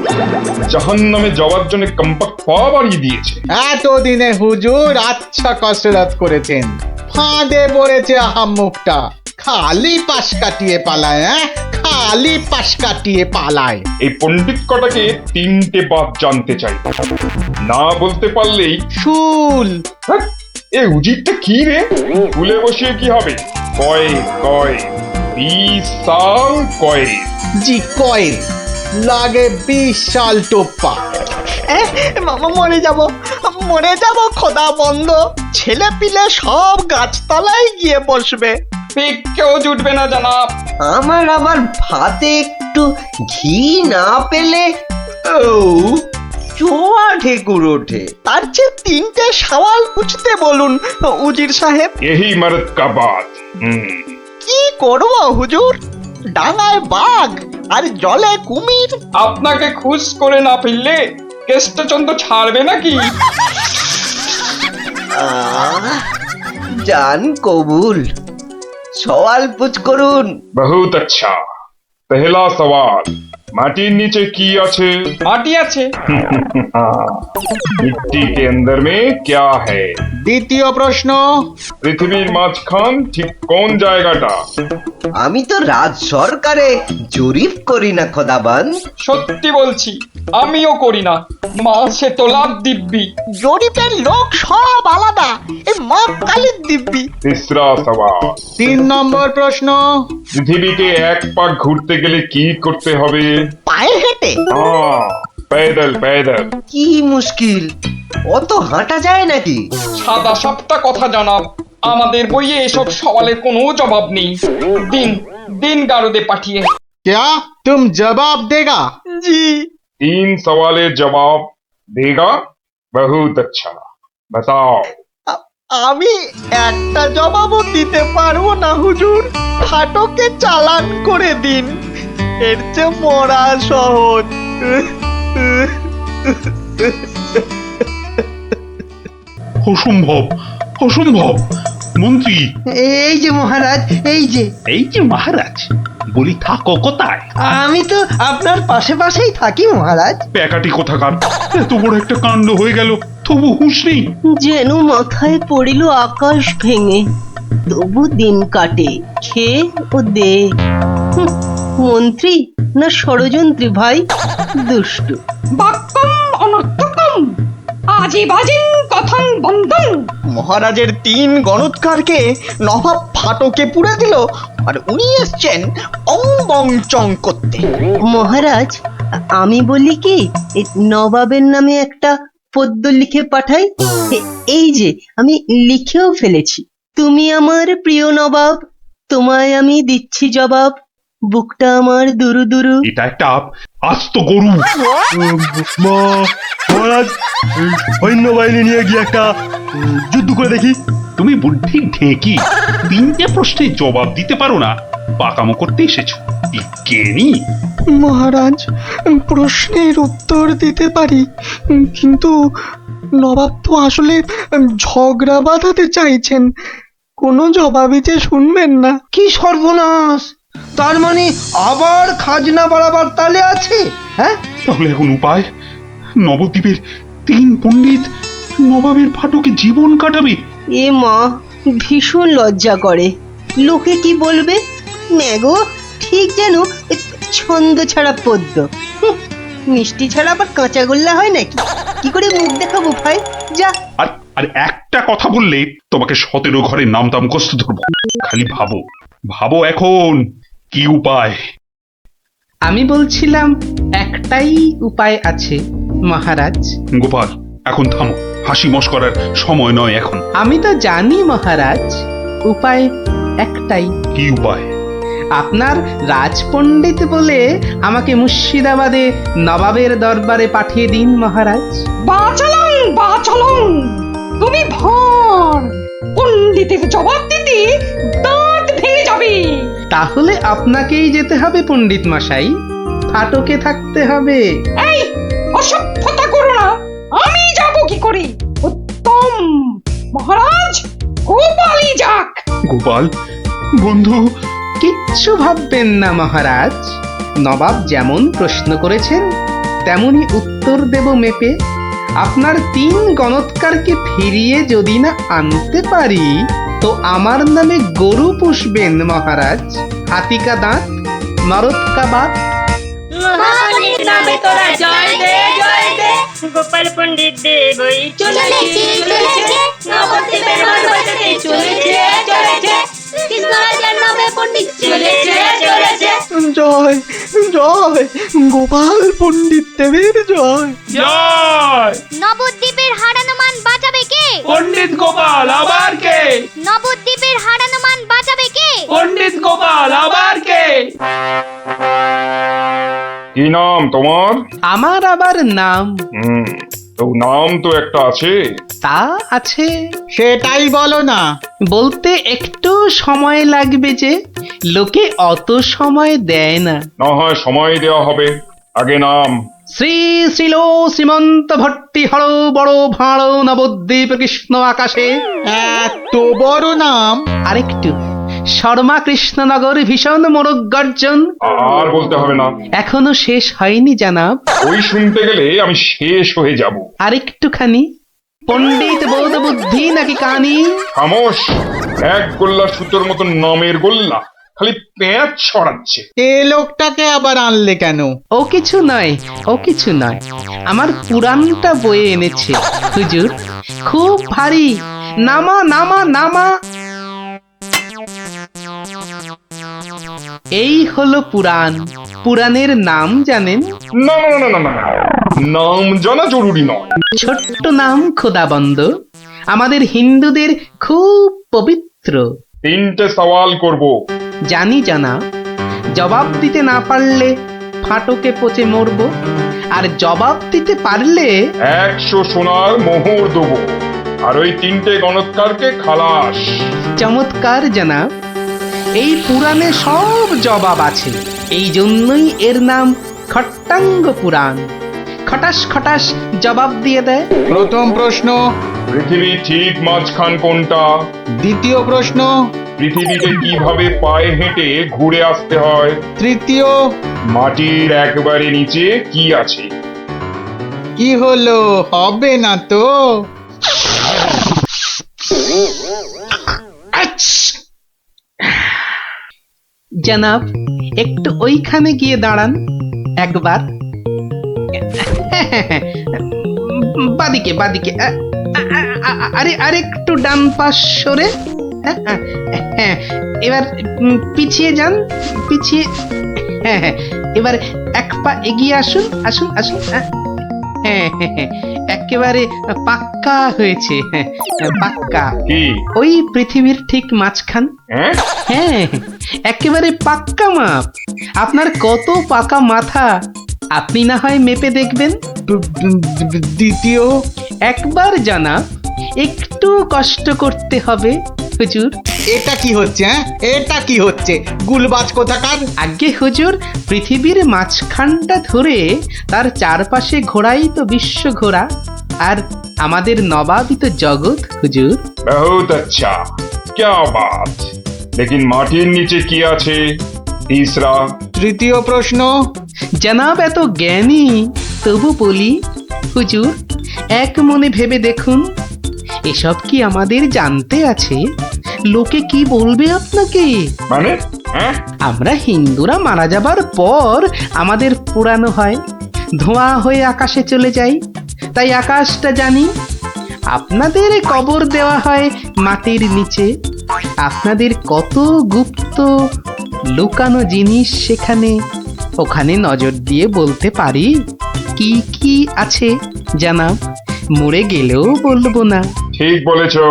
জাহান্নামে যাওয়ার জন্য কম্পাক্ট পা বাড়িয়ে দিয়েছে। এতদিনে হুজুর আচ্ছা কসরত করেছেন, ফাঁদে পড়েছে আহাম্মুকটা। খালি পাশ কাটিয়ে পালায়, খালি পাশ কাটিয়ে পালায়। এই পণ্ডিত কটাকে 3টে বাদ জানতে চাই, না বলতে পারলেই শুল। এ উজিরটা কি রে? ভুলে বসিয়ে কি হবে? কয় কয় 20 সাল কয়। জি কয়েন লাগে 20 সাল টোপ্পা। মরে যাব খোদা বন্ধ। ছেলে পিলে সব গাছতলায় গিয়ে বসবে। ঠিক কেউ জুটবে না জনাব। আমার আবার ভাতে একটু ঘি না পেলে চোয়া ঢেকুর ওঠে। তার চেয়ে 3টে সওয়াল পুছতে বলুন উজির সাহেব। यही मर्द का बात। কি করব হুজুর? ডাঙায় বাঘ আর জলে কুমির। আপনাকে খুশ করে না ফিরলে কেষ্টচন্দ্র ছাড়বে নাকি? জান কবুল, সওয়াল পুছ করুন। বহুত আচ্ছা। পহলা সওয়াল, মাটির নিচে কি আছে? মাটি আছে। মিट्टी के अंदर में क्या है? দ্বিতীয় প্রশ্ন, পৃথিবীর মাঝখান ঠিক কোন জায়গাটা? আমি তো রাজ সরকারে জরিপ করি না খোদাবান। সত্যি বলছি, আমিও করি না। মাসে তোলার দিব্যি। জরিপের লোক সব আলাদা, এ মা কালীর দিব্যি। तीसरा सवाल, 3 নম্বর প্রশ্ন, পৃথিবীকে এক পাক ঘুরতে গেলে কি করতে হবে? পায়ে হেঁটে? হ্যাঁ, पैदल पैदल। কি মুশকিল, অত হাঁটা যায় নাকি? সাদা সাপটা কথা জানাব, আমাদের বইয়ে এসব সওয়ালের কোনো জবাব নেই। দিন দিন গারদে পাঠিয়ে। क्या तुम जवाब देगा? জি। 3 सवालेर जवाब देगा? बहुत अच्छा, बताओ। আমি একটা জবাবও দিতে পারবো না হুজুর, ফাটকে চালান করে দিন, এর চেয়ে মরা সহজ। অসম্ভব, অসম্ভব। মন্ত্রী, এই যে মহারাজ, এই যে এই যে মহারাজ, বলি থাকো কোথায়? আমি তো আপনার পাশে পাশেই থাকি মহারাজ। প্যাকাটি কোথাকার, এত বড় একটা কাণ্ড হয়ে গেল, তবু হুঁশ নেই। যেন মাথায় পড়িল আকাশ ভেঙে, তবু দিন কাটে খেয়ে ও দে। মন্ত্রী না ষড়যন্ত্রী ভাই, দুষ্টু। বাক্যম অনর্থকম আজি বাজিন কথং বন্ধন। মহারাজের 3 গণৎকারকে নবাব ফাটকে পুড়ে দিল, আর উনি এসছেন অং বং চং করতে। মহারাজ, আমি বলি কি, এই নবাবের নামে একটা পদ্য লিখে পাঠাই। এই যে আমি লিখেও ফেলেছি। তুমি আমার প্রিয় নবাব, তোমায় আমি দিচ্ছি জবাব, বুকটা আমার দুরু দুরু। এটা একটা আস্ত গরু। মহারাজ, এই সৈন্যবাহিনী নিয়ে গিয়ে একটা যুদ্ধ করে দেখি। তুমি বুদ্ধি ঢেকি, 3টে প্রশ্নের জবাব দিতে পারো না, পাকামো করতে এসেছো। বিজ্ঞানী। মহারাজ, প্রশ্নের উত্তর দিতে পারি, কিন্তু নবাব তো আসলে ঝগড়া বাঁধাতে চাইছেন, কোনো জবাবই যে শুনবেন না। কি সর্বনাশ! তার মানে আবার খাজনা বাড়াবার তালে আছে? হ্যাঁ, তাহলে এখন উপায়? নবদ্বীপের 3 পণ্ডিত নবাবের ফাটকে জীবন কাটাবে। এ মা, ভীষণ লজ্জা করে। লোকে কি বলবে? ম্যাগো, ঠিক যেন ছন্দ ছাড়া পদ্য। মিষ্টি ছাড়া আবার কাঁচা গোল্লা হয় নাকি? কি করে মুখ দেখাবো ভাই? যা। আর আর একটা কথা বললে তোমাকে 17 ঘরে নামতাম কষ্ট ধরবো। খালি ভাবো, ভাবো এখন কি উপায়। আমি বলছিলাম একটাই উপায় আছে মহারাজ। গোপাল, এখন থামো, হাসি মশকরার সময় নয় এখন। আমি তো জানি মহারাজ, উপায় একটাই। কি উপায়? আপনার রাজপণ্ডিত বলে আমাকে মুর্শিদাবাদে নবাবের দরবারে পাঠিয়ে দিন মহারাজ। বাঁচালং বাঁচালং, তুমি ভর পণ্ডিতের জবাব দিতে দাঁত ভেঙে যাবে। তাহলে আপনাকেই যেতে হবে পণ্ডিত মশাই, ফাটকে থাকতে হবে। এই অসভ্যতা করো না, আমি যাব কি করে? উত্তম, মহারাজ গোপালই যাক। গোপাল বন্ধু, কিচ্ছু ভাববেন না মহারাজ, নবাব যেমন প্রশ্ন করেছেন তেমনি উত্তর দেব মেপে। আপনার 3 গণৎকারকে ফিরিয়ে যদি না আনতে পারি, তো আমার নামে গরু পুষবেন মহারাজ, হাতিকা দাঁত, মরদকা বাত। গোপাল পণ্ডিত দেবই চলেছে নবদ্বীপের মান বাঁচাতে চলেছে কৃষ্ণরাজার নামে পণ্ডিত চলেছে। জয় জয় গোপাল পণ্ডিত দেবের জয়। জয়! নবদ্বীপের হারানো মান বাঁচাবে কে? পণ্ডিত গোপাল, আবার কে? নবদ্বীপের হারানো মান বাঁচাবে কে? পণ্ডিত গোপাল, আবার কে? কি নাম তোমার? আমার আবার নাম? তো নাম তো একটা আছে। তা আছে, সেটাই বলো না। বলতে একটু সময় লাগবে যে, লোকে অত সময় দেয় না। না হয় সময় দেওয়া হবে, আগে নাম। শ্রী শ্রীল শ্রীমন্ত ভট্টি হর বড় ভাঁড় নবদ্বীপ কৃষ্ণ আকাশে। এত বড় নাম! আরেকটু, শর্মা কৃষ্ণনগর ভীষণ মোরগ গর্জন। আর বলতে হবে না, এখনো শেষ হয়নি জানাব। ওই শুনতে গেলে আমি শেষ হয়ে যাব। আরেকটুখানি, পণ্ডিত বোধ বুদ্ধি নাকি কানি? খামোশ! এক গোল্লা সুতোর মতো নামের গোল্লা, খালি প্যাঁচ ছড়াচ্ছে। এ লোকটাকে আবার আনলে কেন? ও কিছু নয়, ও কিছু নয়, আমার পুরাণটা বয়ে এনেছে হুজুর, খুব ভারী। নামা নামা নামা। এই হলো পুরাণ। পুরাণের নাম জানেন? না না না না না না, নাম জানা জরুরি নয়। ছোট্ট নাম খোদাবন্দ, আমাদের হিন্দুদের খুব পবিত্র। 3টে সওয়াল করব। জানি জানা, জবাব দিতে না পারলে ফাটকে পচে মরবো, আর জবাব দিতে পারলে 100 সোনার মোহর দেবো, আর ওই 3টে গণৎকারকে খালাস। চমৎকার জানা। এই পুরাণে সব জবাব আছে, এই জন্যই এর নাম খট্টাঙ্গ পুরাণ। খটাস খটাস জবাব দিয়ে দেয়। প্রথম প্রশ্ন, পৃথিবী ঠিক মাঝখান কোনটা? দ্বিতীয় প্রশ্ন, পৃথিবীকে কিভাবে পায়ে হেঁটে ঘুরে আসতে হয়? তৃতীয়, মাটির একবারে নিচে কি আছে? কি হলো, হবে না তো? জানাব, একটু ওইখানে গিয়ে দাঁড়ান একবার। বাদিকে বাদিকে, আরে আরেকটু ডান পাশ সরে। এবার পিছিয়ে যান, পিছিয়ে। এবার এক পা এগিয়ে আসুন, আসুন আসুন। একেবারে পাক্কা হয়েছে, পাক্কা। কি? ওই পৃথিবীর ঠিক মাঝখান। হ্যাঁ, একেবারে পাক্কা মাপ। আপনার কত পাকা মাথা, আপনি না হয় মেপে দেখবেন। দ্বিতীয়, একবার জানা, একটু কষ্ট করতে হবে হুজুর। এটা কি হচ্ছে? এটা কি হচ্ছে? গুলবাজ কোথাকার! আগে হুজুর, পৃথিবীর মাঝখানটা ধরে তার চারপাশে ঘোরাই তো বিশ্ব ঘোরা, আর আমাদের নবাবই তো জগৎ হুজুর। বহুত আচ্ছা, क्या बात। लेकिन মাটির নিচে কি আছে? তিসরা। তৃতীয় প্রশ্ন, জানাব এত জ্ঞানী, তবু বলি হুজুর, এক মনে ভেবে দেখুন, এসব কি আমাদের জানতে আছে? লোকে কি বলবে আপনাকে? মানে? আমরা হিন্দুরা মারা যাবার পর আমাদের পোড়ানো হয়, ধোঁয়া হয়ে আকাশে চলে যাই, তাই আকাশটা জানি। আপনাদের কবর দেওয়া হয় মাটির নিচে, আপনাদের কত গুপ্ত লুকানো জিনিস সেখানে, ওখানে নজর দিয়ে বলতে পারি কি কি আছে জানাব, মরে গেলেও বলবো না। ঠিক বলেছো,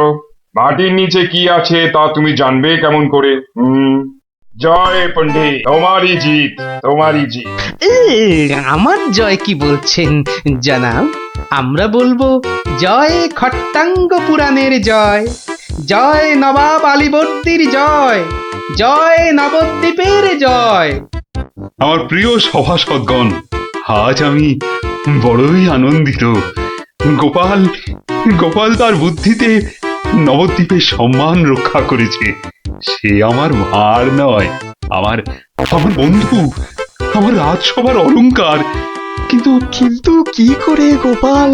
মাটির নিচে কি আছে তা তুমি জানবে কেমন করে? জয় পণ্ডিত, তোমারই জিত, তোমারই জিত। আমার জয় কি বলছেন জানাব? আমরা বলবো জয় খট্টাঙ্গ পুরাণের জয়, জয় নবাব আলীবর্দীর জয়, জয় নবদ্বীপের জয়। আমার প্রিয় সভাসদগণ, আজ আমি বড়ই আনন্দিত। গোপাল গোপাল তার বুদ্ধিতে নবদ্বীপের সম্মান রক্ষা করেছে। সে আমার ভার নয়, আমার আমার বন্ধু, আমার রাজসভার অলংকার। কিন্তু কিন্তু কি করে গোপাল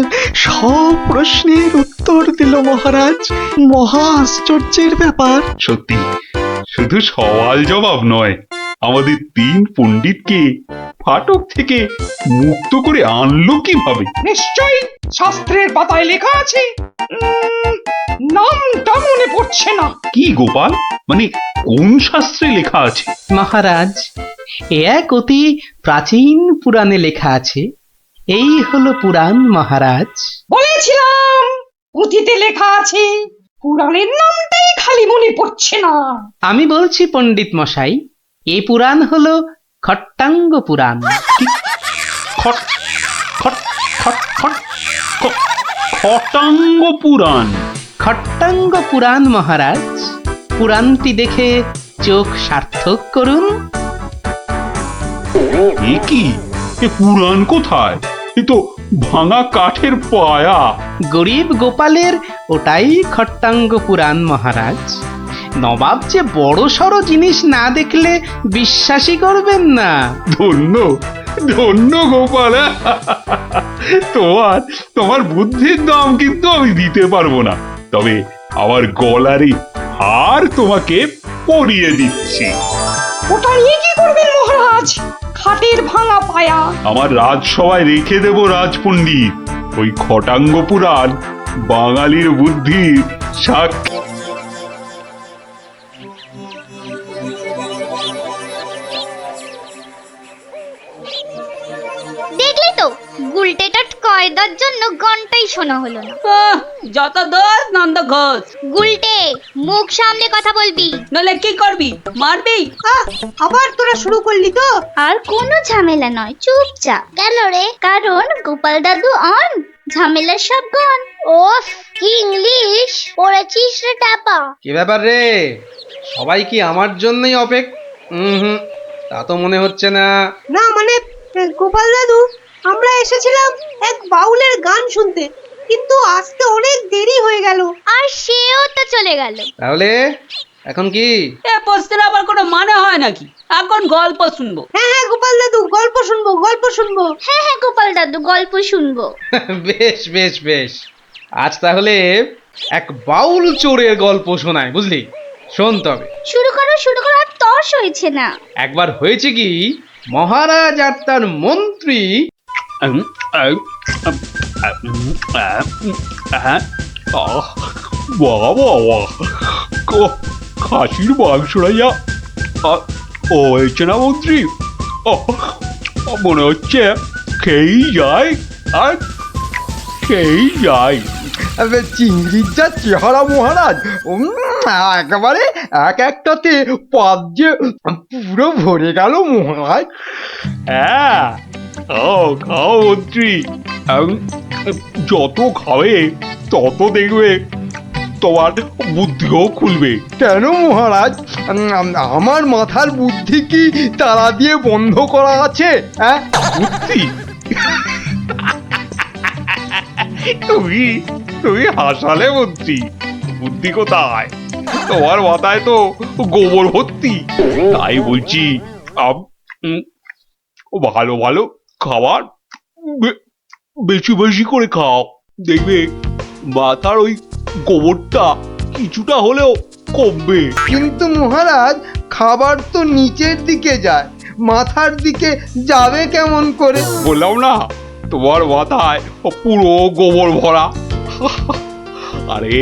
সব প্রশ্নের উত্তর দিল মহারাজ? মহা আশ্চর্যের ব্যাপার। সত্যি, শুধু সওয়াল জবাব নয়, আমাদের 3 পণ্ডিতকে ফাটক থেকে মুক্ত করে আনলো কিভাবে? নিশ্চয়ই শাস্ত্রের পাতায় লেখা আছে, নামটা মনে পড়ছে না। কি গোপাল, মানে কোন শাস্ত্রে লেখা আছে? মহারাজ, এ এক অতি প্রাচীন পুরাণে লেখা আছে। এই হলো পুরাণ মহারাজ। বলেছিলাম পুঁথিতে লেখা আছে, পুরাণের নামটাই খালি মনে পড়ছে না। আমি বলছি পণ্ডিত মশাই, এই পুরাণ হলো খট্টাঙ্গ পুরাণ। খটাঙ্গ পুরাণ? খট্টাঙ্গ পুরাণ মহারাজ। পুরাণটি দেখে চোখ সার্থক করুন। এ কি, এ পুরাণ কোথায়? এ তো ভাঙা কাঠের পায়া। গরিব গোপালের ওটাই খট্টাঙ্গ পুরাণ মহারাজ। নবাব যে বড় সড়ো জিনিস না দেখলে বিশ্বাসই করবেন না। ধন্য ধন্য গোপাল। তোমার বুদ্ধির দাম কিন্তু আমি দিতে পারবো না, তবে আমার গলারই হার তোমাকে পরিয়ে দিচ্ছি। ওটা নিয়ে কি করবেন মহারাজ? খাটের ভাঙা পায়া। আমার রাজসভায় রেখে দেব রাজপণ্ডিত। ওই খটাঙ্গ পুরাণ বাঙালির বুদ্ধির সাক্ষী। দেখলি তো, গুলটেটার কয়দার জন্য ঘন্টাই শোনা হলো না। যত দোষ নন্দ ঘোষ। গুলটে, মুখ সামলে কথা বলবি, নলে কি করবি? মারবি? আবার তোরা শুরু করলি তো? আর কোনো ঝামেলা নয়, চুপচাপ। কেন রে? কারণ গোপাল দাদু অন, ঝামেলার সব গন। ওফ, কি ইংলিশ পড়েছিস রে টাপা। কি ব্যাপার রে, সবাই কি আমার জন্যই তা তো মনে হচ্ছে না। না মানে গোপাল দাদু, আমরা এসেছিলাম এক বাউলের গান শুনতে, কিন্তু আসতে অনেক দেরি হয়ে গেল। আর সেও তো চলে গেল। তাহলে এখন কি? এ প্রশ্নের আবার কোনো মানে হয় নাকি? এখন গল্প শুনবো। হ্যাঁ হ্যাঁ গোপাল দাদু, গল্প শুনবো, গল্প শুনবো। হ্যাঁ হ্যাঁ গোপাল দাদু, গল্প শুনবো। বেশ বেশ বেশ, আজ তাহলে এক বাউল চোরের গল্প শোনায়, বুঝলি? শোন তবে। শুরু করো শুরু করো, আর তর্স হয়েছে না। একবার হয়েছে কি, মহারাজ আর তার মন্ত্রী খাসির মাংস রাইয়া ও হয়েছে না মন্ত্রী? মনে হচ্ছে খেয়েই যায় আর খেয়েই যায়। চিংড়ির যা চেহারা মহারাজ, একেবারে এক একটাতে পাত যে পুরো ভরে গেল মহারাজ। হ্যাঁ, খাও খাও মন্ত্রী, যত খাবে তত দেখবে তোমার বুদ্ধিও খুলবে। কেন মহারাজ, আমার মাথার বুদ্ধি কি তালা দিয়ে বন্ধ করা আছে? হ্যাঁ, বুদ্ধি? তুমি তুমি হাসালে মন্ত্রী, বুদ্ধি কোথায়? তোমার মাথায় তো গোবর ভর্তি। তাই বলছি, ভালো ভালো খাবার বেশি বেশি করে খাও, দেখবে মাথার ওই গোবরটা কিছুটা হলেও কমবে। কিন্তু মহারাজ, খাবার তো নিচের দিকে যায়, মাথার দিকে যাবে কেমন করে? বললাম না, তোমার মাথায় পুরো গোবর ভরা। আরে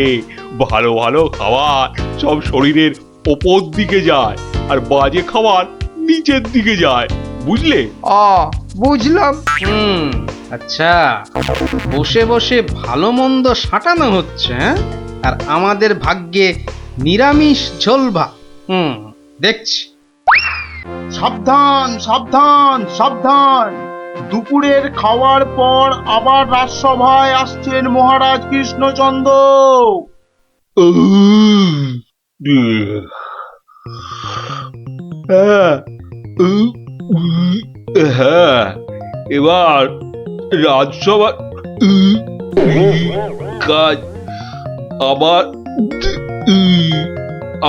ভালো ভালো খাবার সব শরীরের ওপর দিকে যায়, আর বাজে খাবার নিচের দিকে যায়, বুঝলে? বুঝলাম। আচ্ছা, বসে বসে ভালো মন্দ সাঁটানো হচ্ছে, আর আমাদের ভাগ্যে নিরামিষ ঝোল ভাত। দেখছি। সাবধান সাবধান সাবধান, দুপুরের খাওয়ার পর আবার রাজসভায় আসছেন মহারাজ কৃষ্ণচন্দ্র। হ্যাঁ, এবার রাজসভা কাজ আবার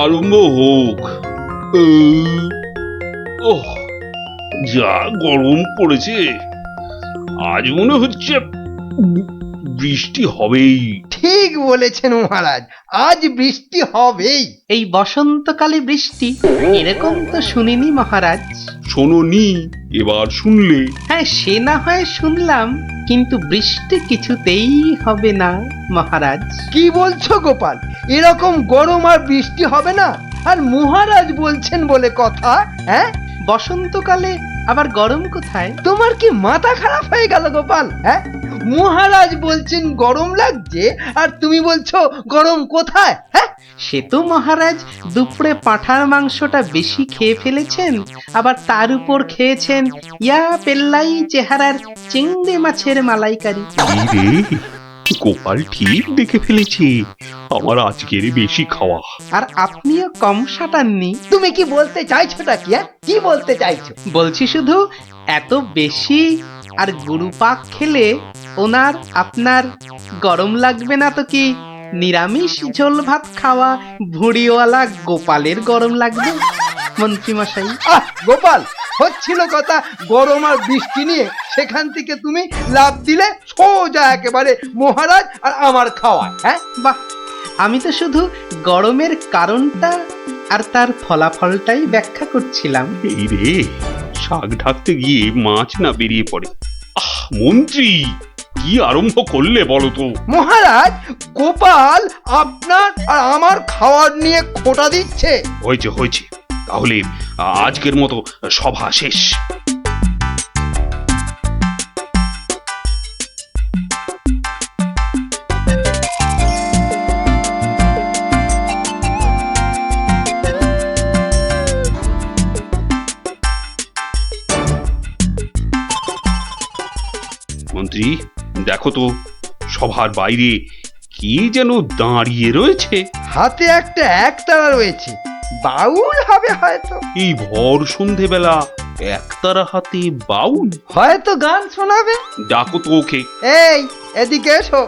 আরম্ভ হোক। যা গরম পড়েছে, আজ মনে হচ্ছে বৃষ্টি হবেই। ঠিক বলেছেন মহারাজ, আজ বৃষ্টি হবেই। এই বসন্তকালে বৃষ্টি, এরকম তো শুনিনি মহারাজ। শোনোনি, এবার শুনলে? হ্যাঁ, সে না হয় শুনলাম, কিন্তু বৃষ্টি কিছুতেই হবে না মহারাজ। কি বলছো গোপাল? এরকম গরম আর বৃষ্টি হবে না? আর মহারাজ বলছেন বলে কথা। হ্যাঁ, বসন্তকালে আবার গরম কোথায়? তোমার কি মাথা খারাপ হয়ে গেল গোপাল? হ্যাঁ, মহারাজ বলছেন গরম লাগছে, আর তুমি বলছো গরম কোথায়? হ্যাঁ, সে তো মহারাজ দুপুরে পাঁঠার মাংসটা বেশি খেয়ে ফেলেছেন, আবার তার উপর খেয়েছেন ইয়া পেল্লাই চেহারার চিংড়ি মাছের মালাইকারি। গোপাল ঠিক দেখে ফেলেছে, আমার আজকের বেশি খাওয়া। আর আপনিও কম সাটাননি। তুমি কি বলতে চাইছোটা কি? কি বলতে চাইছো? বলছি শুধু এত বেশি আর গরু পাক খেলে ওনার আপনার গরম লাগবে না তো কি নিরামিষ ঝোল ভাত খাওয়া ভুড়িওয়ালা গোপালের গরম লাগবে মন্ত্রী মশাই? গোপাল, হচ্ছিল কথা গরম আর বৃষ্টি নিয়ে, সেখান থেকে তুমি লাভ দিলে সোজা একেবারে মহারাজ আর আমার খাওয়া। হ্যাঁ, বাহ, আমি তো শুধু গরমের কারণটা আর তার ফলাফলটাই ব্যাখ্যা করছিলাম। এই রে, শাক ঢাকতে গিয়ে মাছ না বেরিয়ে পড়ে। মন্ত্রী, কি আরম্ভ করলে বলো তো? মহারাজ, গোপাল আপনার আর আমার খাওয়ার নিয়ে খোঁটা দিচ্ছে। হয়েছে হয়েছে, তাহলে আজকের মতো সভা শেষ। মন্ত্রী, দেখো তো সভার বাইরে কি যেন দাঁড়িয়ে রয়েছে। হাতে একটা একতারা রয়েছে, বাউল হবে হয়তো। এই ভর সন্ধেবেলা একতারা হাতে বাউল? হয়তো গান শোনাবে। ডাকো তো ওকে। এই, এদিকে এসো।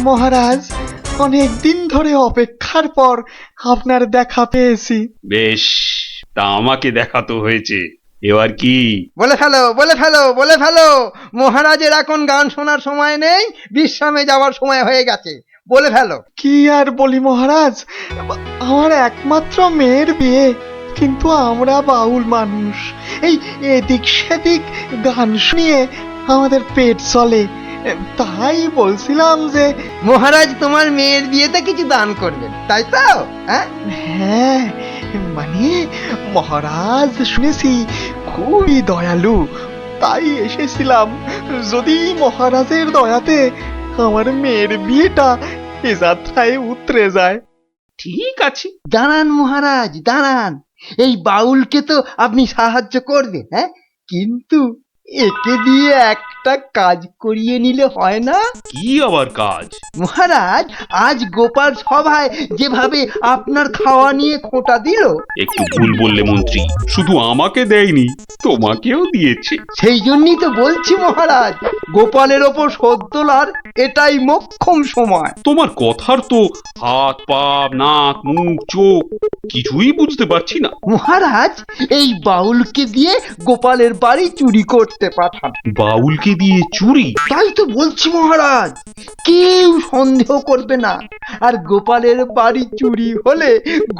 মহারাজ, অনেক দিন ধরে অপেক্ষার পর আপনার দেখা পেয়েছি। বেশ, তা আমাকে দেখাতো হয়েছে, এবার কি? বলে ফেলো, বলে ফেলো, বলে ফেলো। মহারাজের এখন গান শোনার সময় নেই, বিশ্রামে যাওয়ার সময় হয়ে গেছে। বলে ফেলো। কি আর বলি মহারাজ, আমার একমাত্র মেয়ের বিয়ে, কিন্তু আমরা বাউল মানুষ, এই এদিক সেদিক গান শুনিয়ে আমাদের পেট চলে। তাই বলছিলাম যে মহারাজ তোমার মেয়ের বিয়েতে কিছু দান করবেন, তাই তো? হ্যাঁ, মানে মহারাজ শুনেছি খুবই দয়ালু, তাই এসেছিলাম। যদি মহারাজের দয়াতে আমার মেয়ের বিয়েটা এ যাত্রায় উতরে যায়। ঠিক আছে, দাঁড়ান মহারাজ, দাঁড়ান। এই বাউলকে তো আপনি সাহায্য করবেন, হ্যাঁ, কিন্তু একে দিয়ে একটা কাজ করিয়ে নিলে হয় না? কি আবার কাজ? মহারাজ, আজ গোপাল সভায় যেভাবে আপনার খাওয়া নিয়ে খোঁটা দিল। একটু ভুল বললে মন্ত্রী, শুধু আমাকে দেয়নি, তোমাকেও দিয়েছে। সেই জন্যই তো বলছি মহারাজ, গোপালের ওপর শোধ তোলার এটাই মোক্ষম সময়। তোমার কথার তো হাত পা নাক মুখ চোখ কিছুই বুঝতে পারছি না। মহারাজ, এই বাউলকে দিয়ে গোপালের বাড়ি চুরি করতে পাঠান। বাউলকে দিয়ে চুরি? তাই তো বলছি মহারাজ, কেউ সন্দেহ করবে না। আর গোপালের বাড়ি চুরি হলে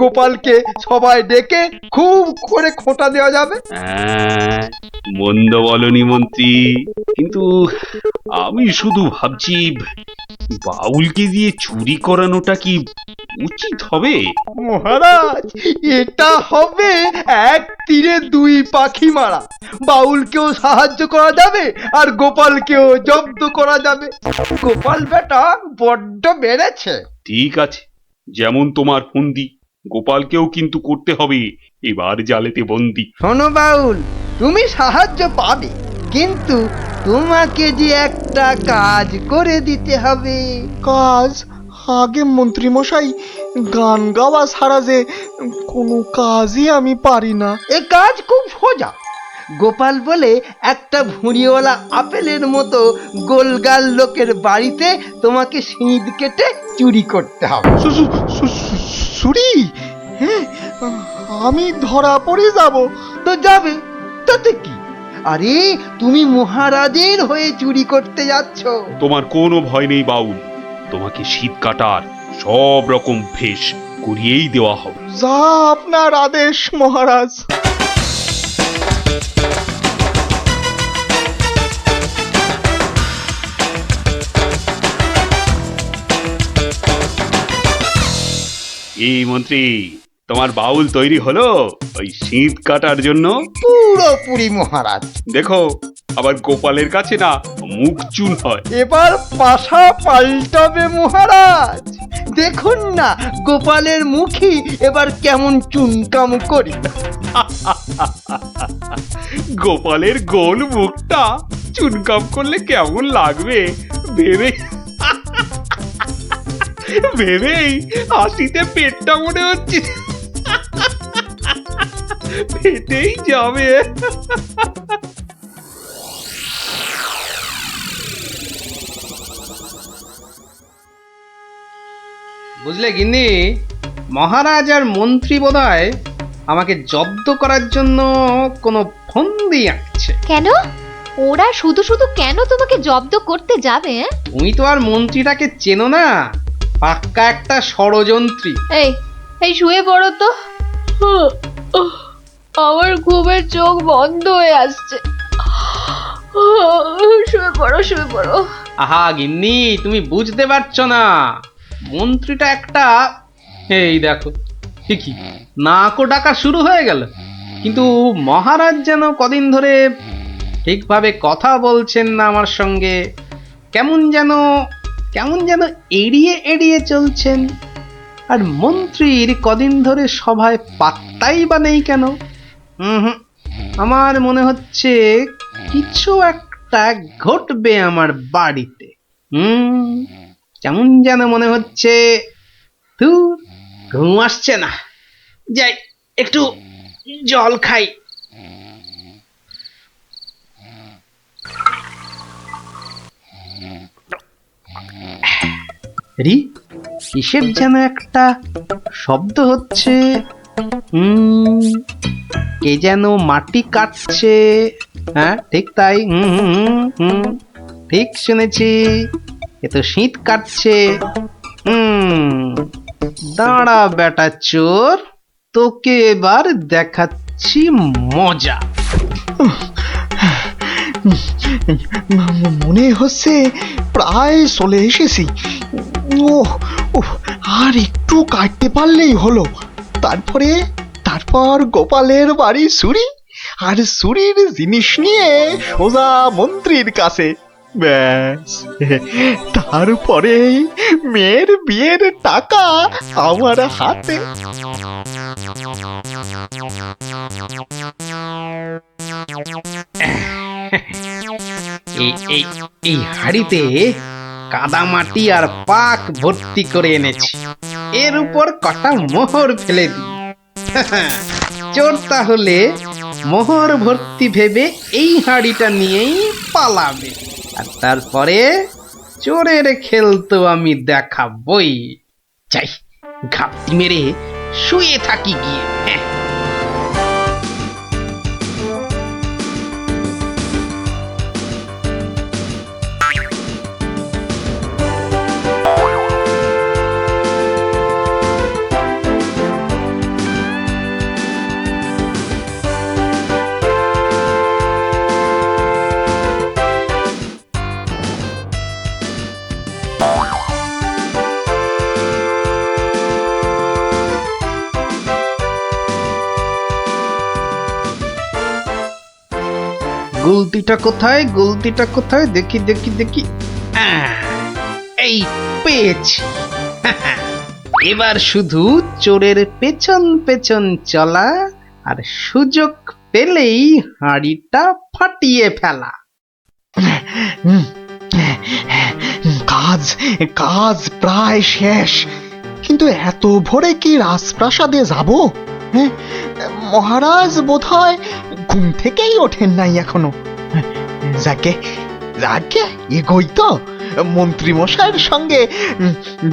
গোপালকে সবাই ডেকে খুব করে খোঁটা দেওয়া যাবে। মন্দ বলনি মন্ত্রী, কিন্তু আমি শুধু ভাবছি বাউলকে দিয়ে চুরি করানোটা কি উচিত হবে? মহারাজ, এটা হবে এক তীরে দুই পাখি মারা। বাউলকেও সাহায্য করা যাবে আর গোপালকেও জব্দ করা যাবে। গোপাল বেটা বড্ড বেড়েছে। ঠিক আছে, যেমন তোমার ফন্দি, গোপালকেও কিন্তু করতে হবে এবার জালেতে বন্দি। শোনো বাউল, তুমি সাহায্য পাবে, কিন্তু তোমাকে যে একটা কাজ করে দিতে হবে। কাজ? আগে মন্ত্রী মশাই, গান গাওয়া ছাড়া যে কোনো কাজই আমি পারি না। এ কাজ খুব সোজা। গোপাল বলে একটা ভুঁড়িওয়ালা আপেলের মতো গোলগাল লোকের বাড়িতে তোমাকে সিঁধ কেটে চুরি করতে হবে। চুরি? হ্যাঁ, আমি ধরা পড়ে যাব তো? যাবে, তাতে কি? আরে, তুমি মহারাজের হয়ে চুরি করতে যাচ্ছ। তোমার কোনো ভয় নেই বাউল, তোমাকে শীত কাটার সব রকম ভেষ করিয়েই দেওয়া হবে। যা আপনার আদেশ মহারাজ। এই মন্ত্রী, তোমার বাউল তৈরি হলো ওই শীত কাটার জন্য? পুরোপুরি মহারাজ। দেখো, আবার গোপালের কাছে না মুখ চুন হয়। এবার পাশা পাল্টাবে মহারাজ। দেখুন না গোপালের মুখই এবার কেমন চুনকাম করি। গোপালের গোল মুখটা চুনকাম করলে কেমন লাগবে ভেবেই হাসিতে পেটটা মনে হচ্ছে। ফেটেই যাবে। বুঝলে গিন্নি, মহারাজ আর মন্ত্রী বোধহয় আমাকে জব্দ করার জন্য কোনো ফন্দি আঁকছে। কেন? ওরা শুধু শুধু কেন তোমাকে জব্দ করতে যাবে? তুমি তো আর মন্ত্রীটাকে চেনো না, পাক্কা একটা ষড়যন্ত্রী। এই এই শুয়ে পড়ো তো, আমার ঘুমের চোখ বন্ধ হয়ে আসছে। শুয়ে পড়ো, শুয়ে পড়ো। আহা গিন্নি, তুমি বুঝতে পারছো না, মন্ত্রীটা একটা, এই দেখো ঠিকই নাকও ডাকা শুরু হয়ে গেল। কিন্তু মহারাজ যেন কদিন ধরে ঠিকভাবে কথা বলছেন না আমার সঙ্গে, কেমন যেন এড়িয়ে এড়িয়ে চলছেন। আর মন্ত্রীর কদিন ধরে সভায় পাত্তাই বা নেই কেন? আমার মনে হচ্ছে কিছু একটা ঘটবে আমার বাড়িতে। কেমন যেন মনে হচ্ছে। ঘুম আসছে না, যাই একটু জল খাই। কিসের যেন একটা শব্দ হচ্ছে। কে যেন মাটি কাটছে। হ্যাঁ ঠিক তাই, ঠিক শুনেছি, এ তো শীত কাটছে। দাঁড়া বেটা চোর, তোকে এবার দেখাচ্ছি মজা। মনে হচ্ছে প্রায় চলে এসেছি। আর একটু কাটতে পারলেই হলো। তারপর গোপালের বাড়ি চুরি, আর চুরির জিনিস নিয়ে সোজা মন্ত্রীর কাছে। ব্যাস, তারপরে মেয়ের বিয়ের টাকা আমার হাতে। এই হাড়িতে কাদা মাটি আর পাক ভর্তি করে এনেছি, এর উপর কটা মোহর ফেলে দিই। চোর তাহলে মোহর ভর্তি ভেবে এই হাড়িটা নিয়েই পালাবে, আর তারপরে চোরের খেল তো আমি দেখাবই। চাই ঘাপটি মেরে শুয়ে থাকি গিয়ে। গুলতিটা কোথায় দেখি। এই পেয়েছি। এবার শুধু চোরের পেছন পেছন চলা, আর সুযোগ পেলেই হাঁড়িটা ফাটিয়ে ফেলা। কাজ প্রায় শেষ। কিন্তু এত ভোরে কি রাজপ্রাসাদে যাব? মহারাজ বোধহয় ঘুম থেকেই ওঠেন নাই এখনো। যাকে এগোই তো, মন্ত্রী মশাইয়ের সঙ্গে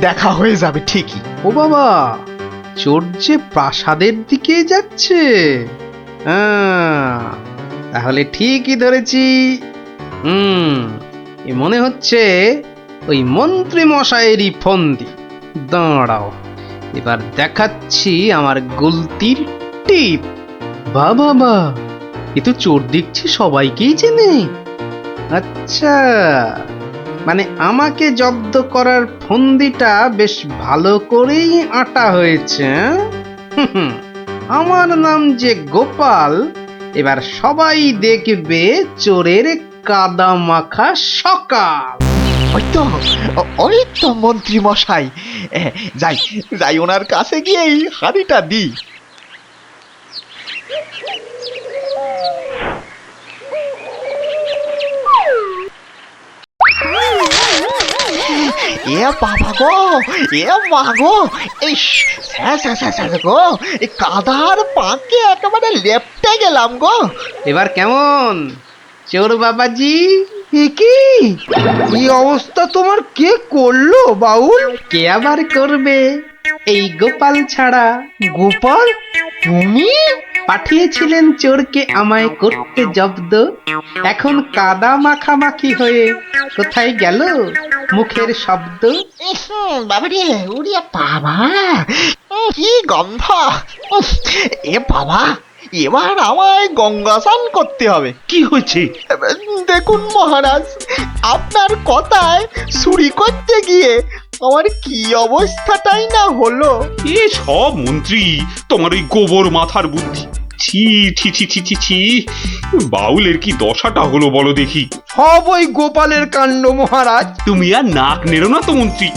দেখা হয়ে যাবে ঠিকই। ও বাবা, চোর যে প্রাসাদের দিকে যাচ্ছে। তাহলে ঠিকই ধরেছি। মনে হচ্ছে ওই মন্ত্রী মশাইয়েরই ফন্দি। দাঁড়াও, এবার দেখাচ্ছি আমার গুলতির টিপ। বাবা, এ তো চোর দেখছি সবাইকেই চেনে। আচ্ছা, মানে আমাকে জব্দ করার ফন্দিটা বেশ ভালো করেই আঁটা হয়েছে। আমার নাম যে গোপাল, এবার সবাই দেখবে চোরের কাদা মাখা সকাল। ওই তো মন্ত্রী মশাই, যাই ওনার কাছে গিয়ে এই হাড়িটা দিই। এ বাবা গো, এ মা গো, এই স্যার গো, এই কাদার পাকে একেবারে লেপটে গেলাম গো। এবার কেমন চোর বাবাজি? কি এই অবস্থা তোমার কে করলো বাউল? কে আবার করবে, এই গোপাল ছাড়া। গোপাল, তুমি? পাঠিয়েছিলেন চোরকে আমায় করতে জব্দ। এখন কাদা মাখামাখি হয়ে কোথায় গেল মুখের শব্দ? বাবারে, উড়িয়া বাবা, কি গন্ধ! এ বাবা, এবার আমায় গঙ্গা স্নান করতে হবে। কি হয়েছে? দেখুন মহারাজ, আপনার কথায় চুরি করতে গিয়ে আমার কি অবস্থাটাই না হলো। এ সব মন্ত্রী তোমার ওই গোবর মাথার বুদ্ধি। ছি ছি ছি ছি ছি ছি, বাউলের কি দশাটা হলো বলো দেখি। সব ওই গোপালের কাণ্ড মহারাজ। তুমি আর নাক নেড়ো না তো মন্ত্রী,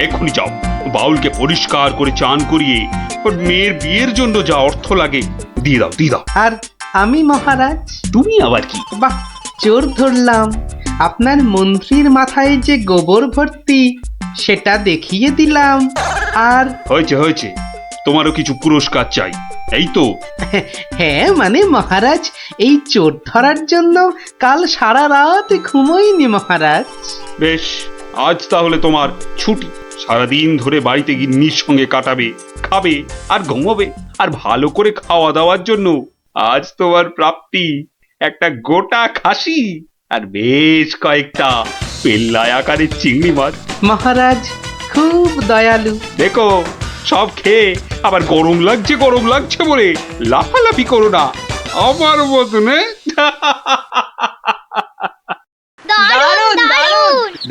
এক্ষুনি যাও বাউলকে পরিষ্কার করে চান করিয়ে ওর মেয়ের বিয়ের জন্য যা অর্থ লাগে দিয়ে দাও, দিয়ে দাও। আর আমি মহারাজ? তুমি আবার কি? বাহ, চোর ধরলাম। আপনার মন্ত্রীর মাথায় যে গোবর ভর্তি সেটা দেখিয়ে দিলাম। আর হয়েছে হয়েছে, তোমারও কিছু পুরস্কার চাই, এই তো? হ্যাঁ মানে মহারাজ, এই চোর ধরার জন্য কাল সারা রাত ঘুমোইনি মহারাজ। বেশ, আজ তাহলে তোমার ছুটি। সারাদিন ধরে বাড়িতে গিন্নির সঙ্গে কাটাবে, খাবে আর ঘুমোবে। আর ভালো করে খাওয়া দাওয়ার জন্য আজ তোমার প্রাপ্তি একটা গোটা খাসি আর বেশ কয়েকটা পেল্লাই আকারের চিংড়ি মাছ। মহারাজ খুব দয়ালু। দেখো, সব খেয়ে আবার গরম লাগছে বলে লাফালাফি করো না আমার মতনে।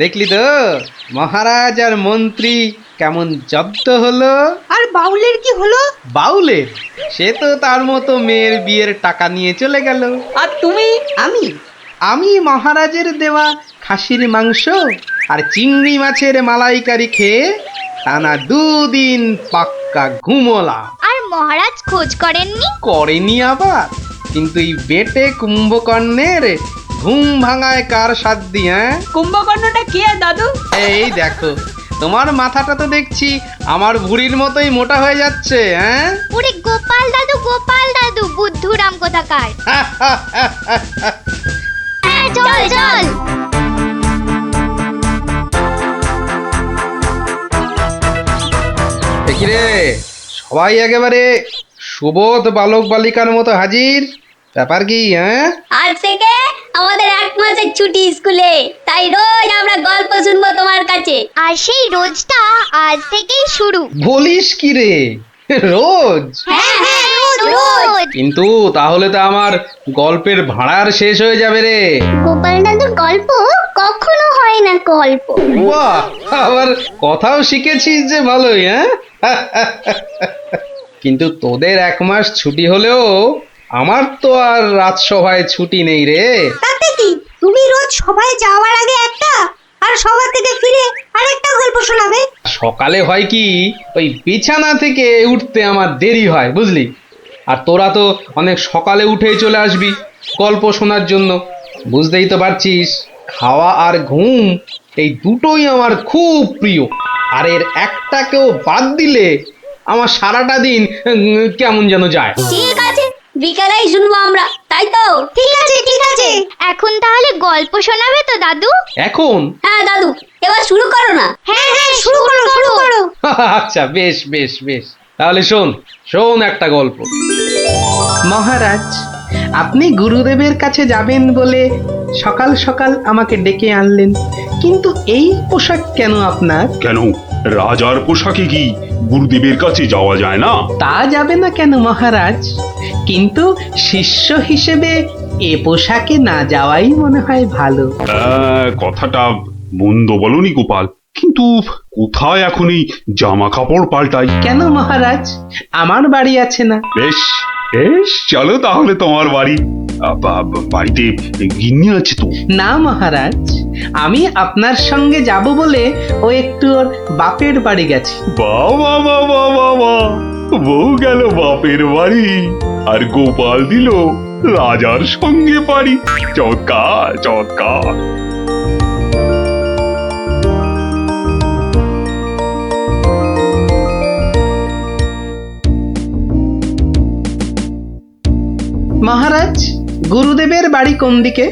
দেখলি তো মহারাজ আর মন্ত্রী কেমন জব্দ হলো। আর বাউলের কি হলো? বাউলের সে তো তার মতো মেয়ের বিয়ের টাকা নিয়ে চলে গেল। আর তুমি? আমি মহারাজের দেওয়া খাসির মাংস আর চিংড়ি মাছের মালাইকারি খেয়ে টানা 2 দিন পাক্কা ঘুমোলাম। আর মহারাজ খোঁজ করেননি? করেনি আবার, কিন্তু এই বেটে কুম্ভকর্ণের ঘুম ভাঙায় কার সাধ্যি? হ্যাঁ, কুম্ভকর্ণটা কে দাদু? এই দেখো, তোমার মাথাটা তো দেখছি আমার ভুঁড়ির মতোই মোটা হয়ে যাচ্ছে। হ্যাঁ, ওরে গোপাল দাদু, বুদ্ধুরাম কোথাকার। চল চল। দেখি রে, সবাই একেবারে সুবোধ বালক বালিকার মতো হাজির। ব্যাপার কি? হ্যাঁ, আজ থেকে আমাদের 1 মাসের ছুটি স্কুলে, তাই রোজ আমরা গল্প শুনবো তোমার কাছে। আর সেই রোজটা আজ থেকেই শুরু। বলিস কি রে, রোজ? হ্যাঁ রোজ। কিন্তু তাহলে তো আমার গল্পের ভাড়ার শেষ হয়ে যাবে রে। গোপাল দাদুর গল্প কখনো হয় না গল্প। বাহ, আবার কথাও শিখেছিস যে ভালোই। হ্যাঁ, কিন্তু তোদের 1 মাস ছুটি হলেও আমার তো আর রাজসভায় ছুটি নেই রে। তাতে কি, তুমি রোজ সবাই যাওয়ার আগে একটা আর সভা থেকে ফিরে আরেকটা গল্প শোনাবে। সকালে হয় কি, ওই বিছানা থেকে উঠতে আমার দেরি হয় বুঝলি। আর তোরা তো অনেক সকালে উঠেই চলে আসবি গল্প শোনার জন্য। বুঝতেই তো পারছিস, খাওয়া আর ঘুম এই দুটোই আমার খুব প্রিয়। আর এর একটাকেও বাদ দিলে আমার সারাটা দিন কেমন যেন যায়। ঠিক আছে, বিকালেই শুনবো আমরা, তাই তো? ঠিক আছে। এখন তাহলে গল্প শোনাবে তো দাদু? এখন? হ্যাঁ দাদু, এবার শুরু করো না। হ্যাঁ শুরু করো। আচ্ছা, বেশ বেশ বেশ, তাহলে শোন একটা গল্প। মহারাজ, আপনি গুরুদেবের কাছে যাবেন বলে সকাল সকাল আমাকে ডেকে আনলেন, কিন্তু এই পোশাক কেন আপনার? কেন, রাজার পোশাকে কি গুরুদেবের কাছে যাওয়া যায় না? তা যাবে না কেন মহারাজ, কিন্তু শিষ্য হিসেবে এ পোশাকে না যাওয়াই মনে হয় ভালো। কথাটা মন্দ বলনি গোপাল, কিন্তু কোথায় এখন এই জামা কাপড় পাল্টাই? কেন মহারাজ, আমার বাড়ি আছে না? বেশ বেশ, চলো তাহলে তোমার বাড়ি। বাড়িতে গিন্নি আছে তো? না মহারাজ, আমি আপনার সঙ্গে যাব বলে ও একটু ওর বাপের বাড়ি গেছে। বাবা বাবা বাবা, বউ গেল বাপের বাড়ি আর গোপাল দিল রাজার সঙ্গে বাড়ি। চমৎকার চমৎকার। মহারাজ, গুরুদেবের বাড়ি কোন দিকে?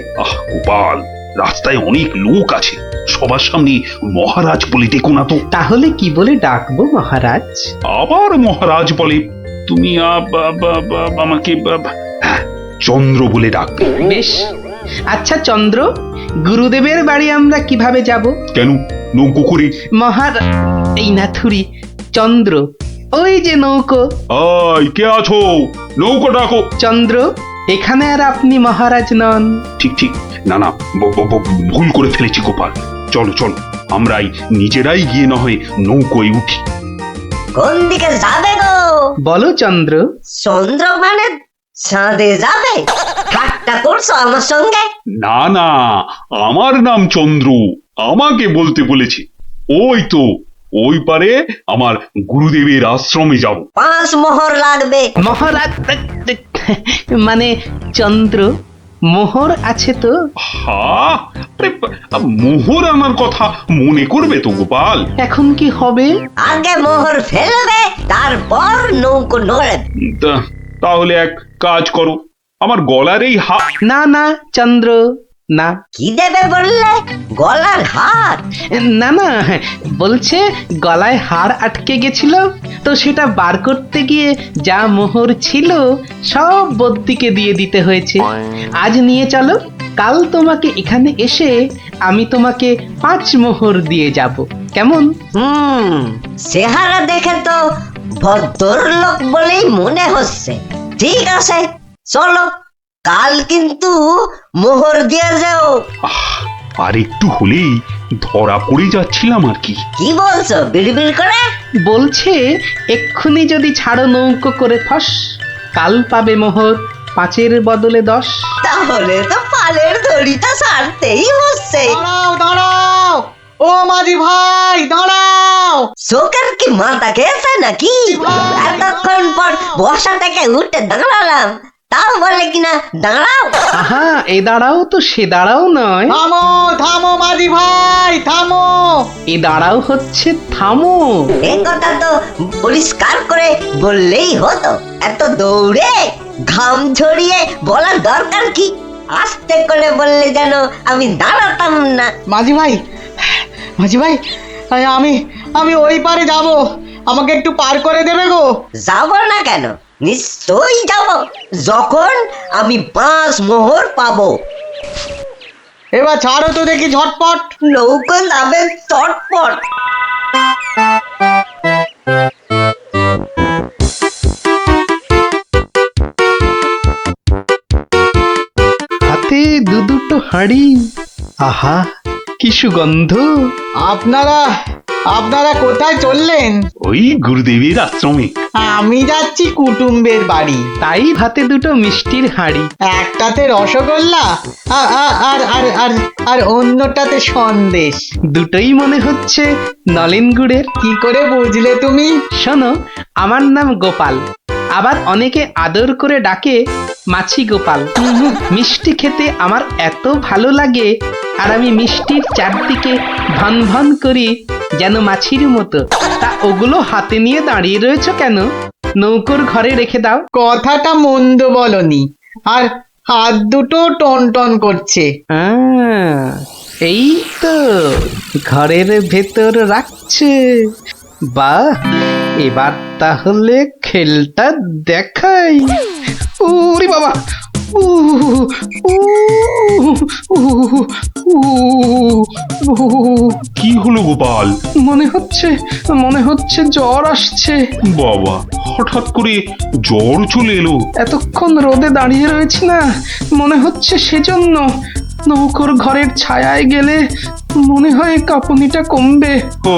গোপাল, রাস্তায় অনেক লোক আছে, সবার সামনে মহারাজ বলে ডেকো না তো। তাহলে কি বলে ডাকবো মহারাজ? আবার মহারাজ বলে? তুমি আমাকে চন্দ্র বলে ডাকবে। বেশ, আচ্ছা চন্দ্র, গুরুদেবের বাড়ি আমরা কিভাবে যাব? কেন, নৌকো করে? এই নাথুরি, চন্দ্র, ওই যে নৌকো। কে আছো? নৌকো ডাকো। চন্দ্র, এখানে আর আপনি মহারাজ নন। ঠিক ঠিক, না না, ভুল করে ফেলেছি গোপাল। চলো চলো, আমরাই নিজেরাই গিয়ে না হয় নৌকোয় উঠি। কোন দিকে যাবে গো? বলো চন্দ্র। চন্দ্র মানে চাঁদে যাবে? ঠাট্টা করছো আমার সঙ্গে? না না, আমার নাম চন্দ্র, আমাকে বলতে বলেছে। ওই তো ওই পারে আমার গুরুদেবের আশ্রমে যাব। 5 মোহর লাগবে। মহারাজ মানে চন্দ্র, মোহর আছে তো? মোহর আনার কথা মনে করবে তো গোপাল। এখন কি হবে? আগে মোহর ফেলবে, তারপর নৌকো নড়বে। তাহলে এক কাজ করো, আমার গলার এই হাত। না না চন্দ্র, না। কি দেবে বললে? গলার হার? না না, বলছে গলায় হার আটকে গেছিল, তো সেটা বার করতে গিয়ে যা মোহর ছিল সব বদ্যিকে দিয়ে দিতে হয়েছে। আজ নিয়ে চলো, কাল তোমাকে এখানে এসে আমি তোমাকে 5 মোহর দিয়ে যাব, কেমন? চেহারা দেখে তো ভদ্রলোক বলেই মনে হচ্ছে। ঠিক আছে, চলো, কাল কিন্তু মোহর দিয়ে যাও। আর একটু হলেই ধরা পড়ে যাচ্ছিলাম আর কি। কি বলছো বিড়বিড় করে? বলছে এক্ষুনি যদি ছাড়ো নৌকো করে ফস, কাল পাবে মোহর 5-এর বদলে 10। তাহলে তো পালের দড়িটা ছাড়তেই হচ্ছে। দাঁড়াও দাঁড়াও, ও মাঝি ভাই দাঁড়াও। চোখের কি মাথা খেয়েছে নাকি? এতক্ষণ পর বসা থেকে উঠে দাঁড়ালাম, তাও বলে কিনা দাঁড়াও। আহা, এ দাঁড়াও তো সে দাঁড়াও নয়। থামো থামো মাঝি ভাই, থামো। এ দাঁড়াও হচ্ছে থামো। এই কথা তো পরিষ্কার করে বললেই হতো। এত দৌড়ে ঘাম ঝরিয়ে বলার দরকার কি? আস্তে করে বললে যেন আমি দাঁড়াতাম না। মাঝি ভাই, মাঝি ভাই, আমি ওই পারে যাব, আমাকে একটু পার করে দেবে গো? যাব না কেন, নিশ্চয়ই যাব, যখন আমি 5 মোহর পাবো। এবার ছাড়ো তো দেখি ঝটপট। নৌকো যাবে চটপট। হাতে দুটো হাঁড়ি, আহা কি সুগন্ধ। আপনারা কোথায় চললেন? ওই গুরুদেবের আশ্রমে। আমি যাচ্ছি কুটুম্বের বাড়ি। তাই হাতে দুটো মিষ্টির হাঁড়ি, একটাতে রসগোল্লা আর অন্যটাতে সন্দেশ। দুটোই মনে হচ্ছে নলেন গুড়ের। কি করে বুঝলে তুমি? শোনো, আমার নাম গোপাল, আবার অনেকে আদর করে ডাকে মাছি গোপাল। মিষ্টি খেতে আমার এত ভালো লাগে, আর আমি মিষ্টির চারদিকে ভন ভন করি যেন মাছির মতো। তা ওগুলো হাতে নিয়ে দাঁড়িয়ে রয়েছো কেন? নৌকোর ঘরে রেখে দাও। কথাটা মন্দ বলনি, আর হাত দুটো টন টন করছে। এই তো ঘরের ভেতর রাখছে। বাহ, এবার তাহলে খেলটা দেখাই। ওরে বাবা, কি হলো গোপাল? মনে হচ্ছে জ্বর আসছে। বাবা, হঠাৎ করে জ্বর চলে এলো? এতক্ষণ রোদে দাঁড়িয়ে রয়েছি না, মনে হচ্ছে সেজন্য। নৌকোর ঘরের ছায়ায় গেলে মনে হয় কাঁপুনিটা কমবে। ও,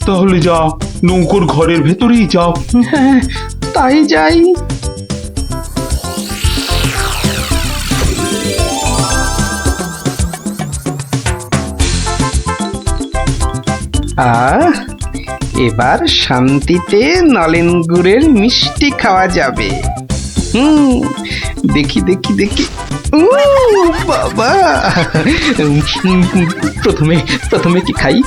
তাহলে যাও, নৌকোর ঘরের ভেতরেই যাও। হ্যাঁ, তাই যাই। এবার শান্তিতে নলেন গুড়ের মিষ্টি খাওয়া যাবে। দেখি দেখি দেখি, বাবা, প্রথমে কি খাই?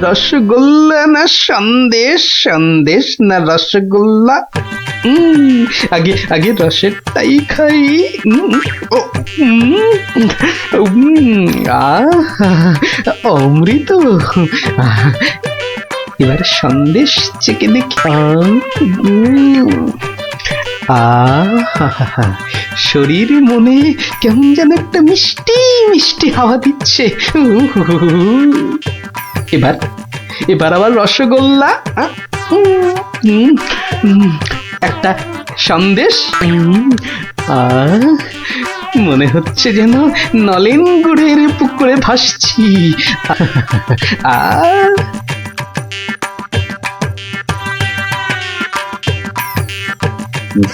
রসগোল্লা না সন্দেশ, সন্দেশ না রসগোল্লা? আগে আগে রসেরটাই খাই। অমৃত। এবার সন্দেশ চেকে দেখি। শরীর মনে কেমন যেন একটা মিষ্টি মিষ্টি হাওয়া দিচ্ছে। এবার এবার আবার রসগোল্লা, একটা সন্দেশ। মনে হচ্ছে যেন নলেন গুড়ের পুকুরে ভাসছি।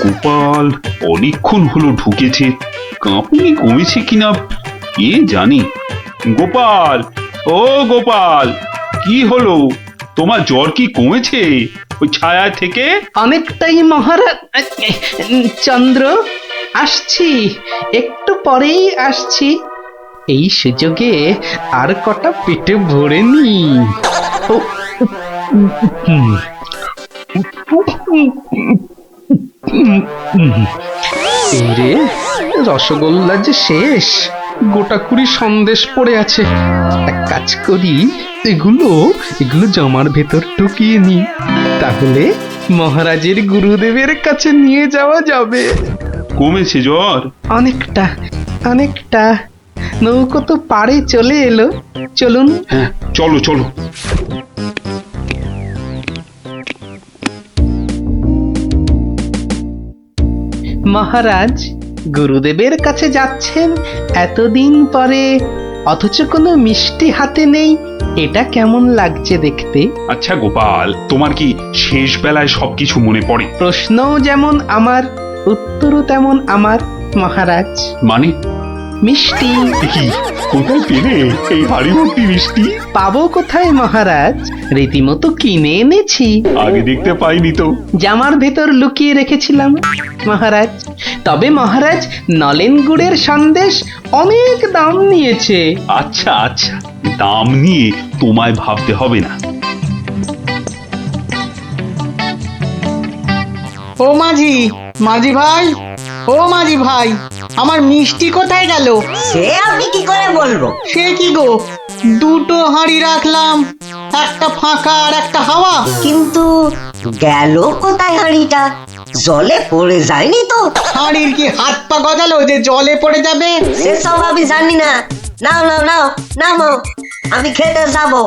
গোপাল অনেকক্ষণ হলো ঢুকেছে, কাঁপুনি কমেছে কিনা কে জানি। গোপাল, ও গোপাল, কি হলো? তোমার জ্বর কি কমেছে ওই ছায়া থেকে? অনেকটাই মহারাজ। চন্দ্র, আসছি, একটু পরেই আসছি। এই সুযোগে আর কটা পেটে ভরে নি। রে, রসগোল্লা যে শেষ, গোটা কুড়ি সন্দেশ পড়ে আছে। এক কাজ করি, এগুলো এগুলো জামার ভেতর ঢুকিয়ে নি, তাহলে মহারাজের গুরুদেবের কাছে নিয়ে যাওয়া যাবে। কমেছে জ্বর? অনেকটা অনেকটা। নৌকো তো পাড়ে চলে এলো, চলুন। হ্যাঁ, চলো চলো। মহারাজ, গুরুদেবের কাছে যাচ্ছেন এতদিন পরে, অথচ কোনো মিষ্টি হাতে নেই, এটা কেমন লাগছে দেখতে? আচ্ছা গোপাল, তোমার কি শেষ বেলায় সবকিছু মনে পড়ে? প্রশ্নও যেমন আমার, উত্তরও তেমন আমার মহারাজ। মানে? মিষ্টি। কি, কোথায় পেলে এই হাড়ি ভর্তি মিষ্টি? পাবো কোথায় মহারাজ, রীতিমতো কিনে এনেছি। আগে দেখতে পাইনি তো। জামার ভেতর লুকিয়ে রেখেছিলাম মহারাজ। তবে মহারাজ, নলেন গুড়ের সন্দেশ অনেক দাম নিয়েছে। আচ্ছা আচ্ছা, দাম নিয়ে তোমায় ভাবতে হবে না। ও মাঝি, মাঝি ভাই, ও মাঝি ভাই, আমার মিষ্টি কোথায় গেল? সে আমি কি করে বলবো? সে কি গো, দুটো হাঁড়ি রাখলাম, একটা ফাঁকা আর একটা হাওয়া। কিন্তু গেল কোথায় হাঁড়িটা? জলে পড়ে যায়নি তো? হাঁড়ির কি হাত পা গজালো যে জলে পড়ে যাবে? সেসব আমি জানি না। নাও নাও নাও নামো, আমি খেতে যাবো।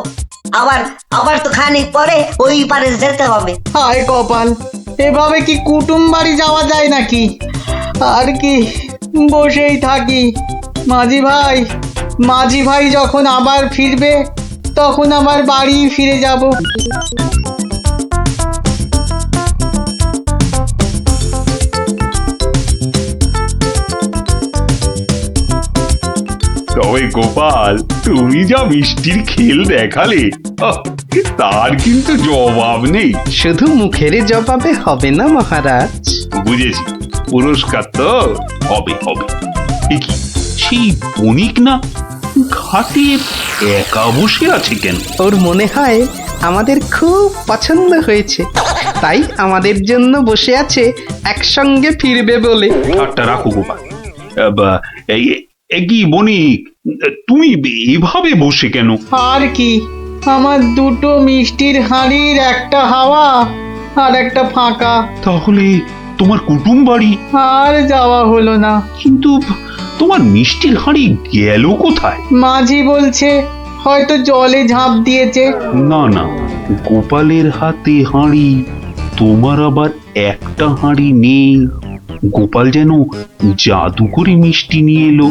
আবার আবার তো খানিক পরে ওই পারে যেতে হবে। হায় কপাল, এভাবে কি কুটুম বাড়ি যাওয়া যায় নাকি? আর কি বসেই থাকি। মাঝি ভাই যখন আবার ফিরবে তখন আবার বাড়ি ফিরে যাব। তবে গোপাল, তুমি যা মিষ্টির খেল দেখালে, তার কিন্তু জবাব নেই। শুধু মুখের জবাবে হবে না মহারাজ। বুঝেছি, পুরস্কার তো হবে হবে। কি সেই বণিক না ঘাটে একা বসে আছে কেন? ওর মনে হয় আমাদের খুব পছন্দ হয়েছে, তাই আমাদের জন্য বসে আছে, একসঙ্গে ফিরবে বলে। ঠাট্টা রাখো গোপাল। কি বণিক, তুমি এভাবে বসে কেন? আর কি, আমার দুটো মিষ্টির হাঁড়ির একটা হাওয়া আর একটা ফাঁকা। তাহলে তোমার কুটুম বাড়ি আর যাওয়া হলো না। কিন্তু তোমার মিষ্টির হাঁড়ি গেল কোথায়? মাঝি বলছে হয়তো জলে ঝাঁপ দিয়েছে। না না, গোপালের হাতে হাঁড়ি, তোমার আবার একটা হাঁড়ি নেই। গোপাল যেন জাদু করে মিষ্টি নিয়ে এলো।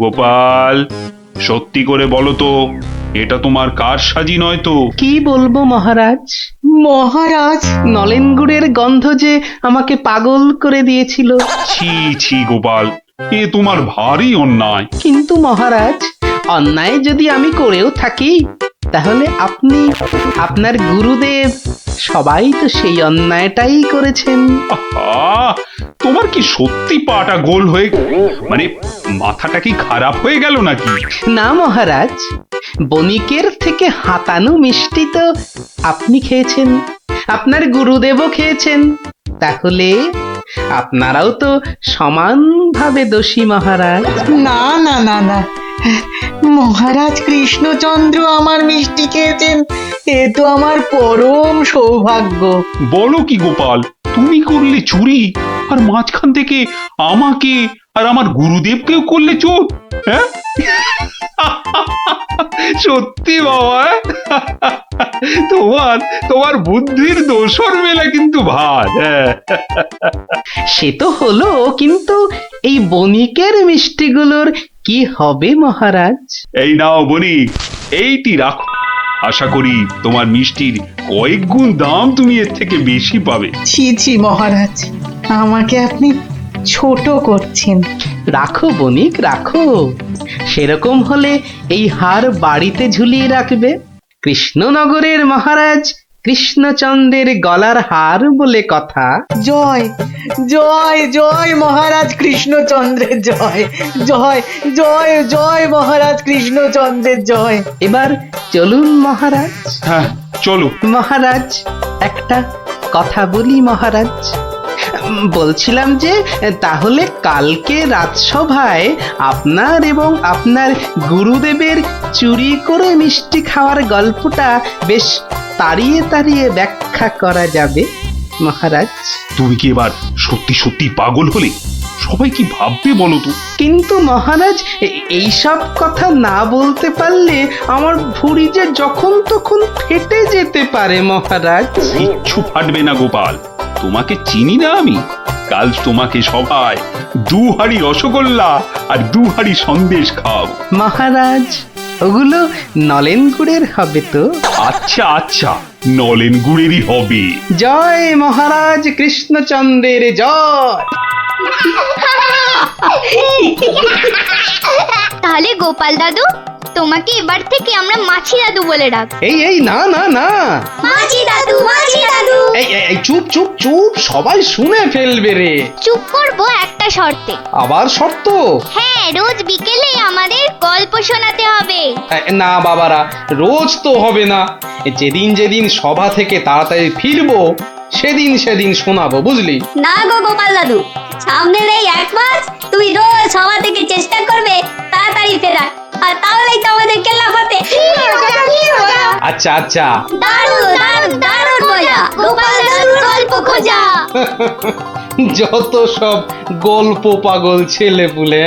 গোপাল, সত্যি করে বলো তো, এটা তোমার কার সাজি নয় তো? কি বলবো মহারাজ? মহারাজ, নলেন গুড়ের গন্ধ যে আমাকে পাগল করে দিয়েছিল। ছি ছি গোপাল, এ তোমার ভারী অন্যায়। কিন্তু মহারাজ, অন্যায় যদি আমি করেও থাকি, তাহলে আপনি, আপনার গুরুদেব, সবাই তো সেই অন্যায়টাই করেছেন। তোমার কি সত্যি পাটা গোল হয়ে, মানে মাথাটা কি খারাপ হয়ে গেল নাকি? না মহারাজ, বণিকের থেকে হাতানো মিষ্টি তো আপনি খেয়েছেন, আপনার গুরুদেবও খেয়েছেন, তাহলে আপনারাও তো সমানভাবে দোষী মহারাজ। না না না না, মহারাজ কৃষ্ণচন্দ্র আমার মিষ্টি খেয়েছেন, এ তো আমার পরম সৌভাগ্য। বলো কি গোপাল, তুমি করলে চুরি আর মাঝখান থেকে আমাকে আর আমার গুরুদেবকেও করলে চোর? হ্যাঁ সত্যি বাবা, তোমার তোমার বুদ্ধির দোসর মেলা কিন্তু ভার। সে তো হলো, কিন্তু এই বণিকের মিষ্টিগুলোর কি হবে মহারাজ? এই নাও বণিক, এইটি রাখো, আশা করি তোমার মিষ্টির কয়েক গুণ দাম তুমি এর থেকে বেশি পাবে। ছি ছি মহারাজ, আমাকে আপনি ছোট করছেন। রাখো বণিক রাখো, সেরকম হলে এই হার বাড়িতে ঝুলিয়ে রাখবে। কৃষ্ণনগরের মহারাজ কৃষ্ণচন্দ্রের গলার হার বলে কথা। জয় জয় জয় মহারাজ কৃষ্ণচন্দ্রের জয়, জয় জয় জয় মহারাজ কৃষ্ণচন্দ্রের জয়। এবার চলুন মহারাজ। হ্যাঁ চলো মহারাজ, একটা কথা বলি মহারাজ। বলছিলাম যে তাহলে কালকে রাজসভায় আপনার এবং আপনার গুরুদেবের চুরি করে মিষ্টি খাওয়ার গল্পটা বেশ তাড়িয়ে তাড়িয়ে ব্যাখ্যা করা যাবে মহারাজ। তুমি কি এবার সত্যি সত্যি পাগল হলে? সবাই কি ভাববে বলো তো? কিন্তু মহারাজ, এইসব কথা না বলতে পারলে আমার ভুঁড়ি যে যখন তখন ফেটে যেতে পারে মহারাজ। কিচ্ছু ফাটবে না গোপাল, তোমাকে চিনি না আমি? কাল তোমাকে সবাই 2 হাঁড়ি রসগোল্লা আর 2 হাঁড়ি সন্দেশ খাওয়াবো। মহারাজ, ওগুলো নলেন গুড়ের হবে তো? আচ্ছা আচ্ছা, নলেন গুড়েরই হবে। জয় মহারাজ কৃষ্ণচন্দ্রের জয়। তাহলে গোপাল দাদু, তোমাকে এবার থেকে আমরা মাছি দাদু বলে ডাক। এই এই না না না, মাছি দাদু, মাছি দাদু। এই চুপ চুপ চুপ, সবাই শুনে ফেলবে রে। চুপ করবো একটা শর্তে। আবার শর্ত? হ্যাঁ, রোজ বিকেলে আমাদের গল্প শোনাতে হবে। না বাবারা, রোজ তো হবে না, যেদিন যেদিন সভা থেকে তাড়াতাড়ি ফিরবো সেদিন সেদিন শোনাবো, বুঝলি? না গো গোপাল দাদু, সামনের এই 1 মাস তুমি রোজ সভা থেকে চেষ্টা করবে তাড়াতাড়ি ফেরার, আর তাহলেই তো আমাদের কেল্লা ফতে। আচ্ছা আচ্ছা, দারুণ দারুণ দারুণ মজা, গোপাল দাদুর গল্প খোঁজা। যত সব গল্প পাগল ছেলে পুলে।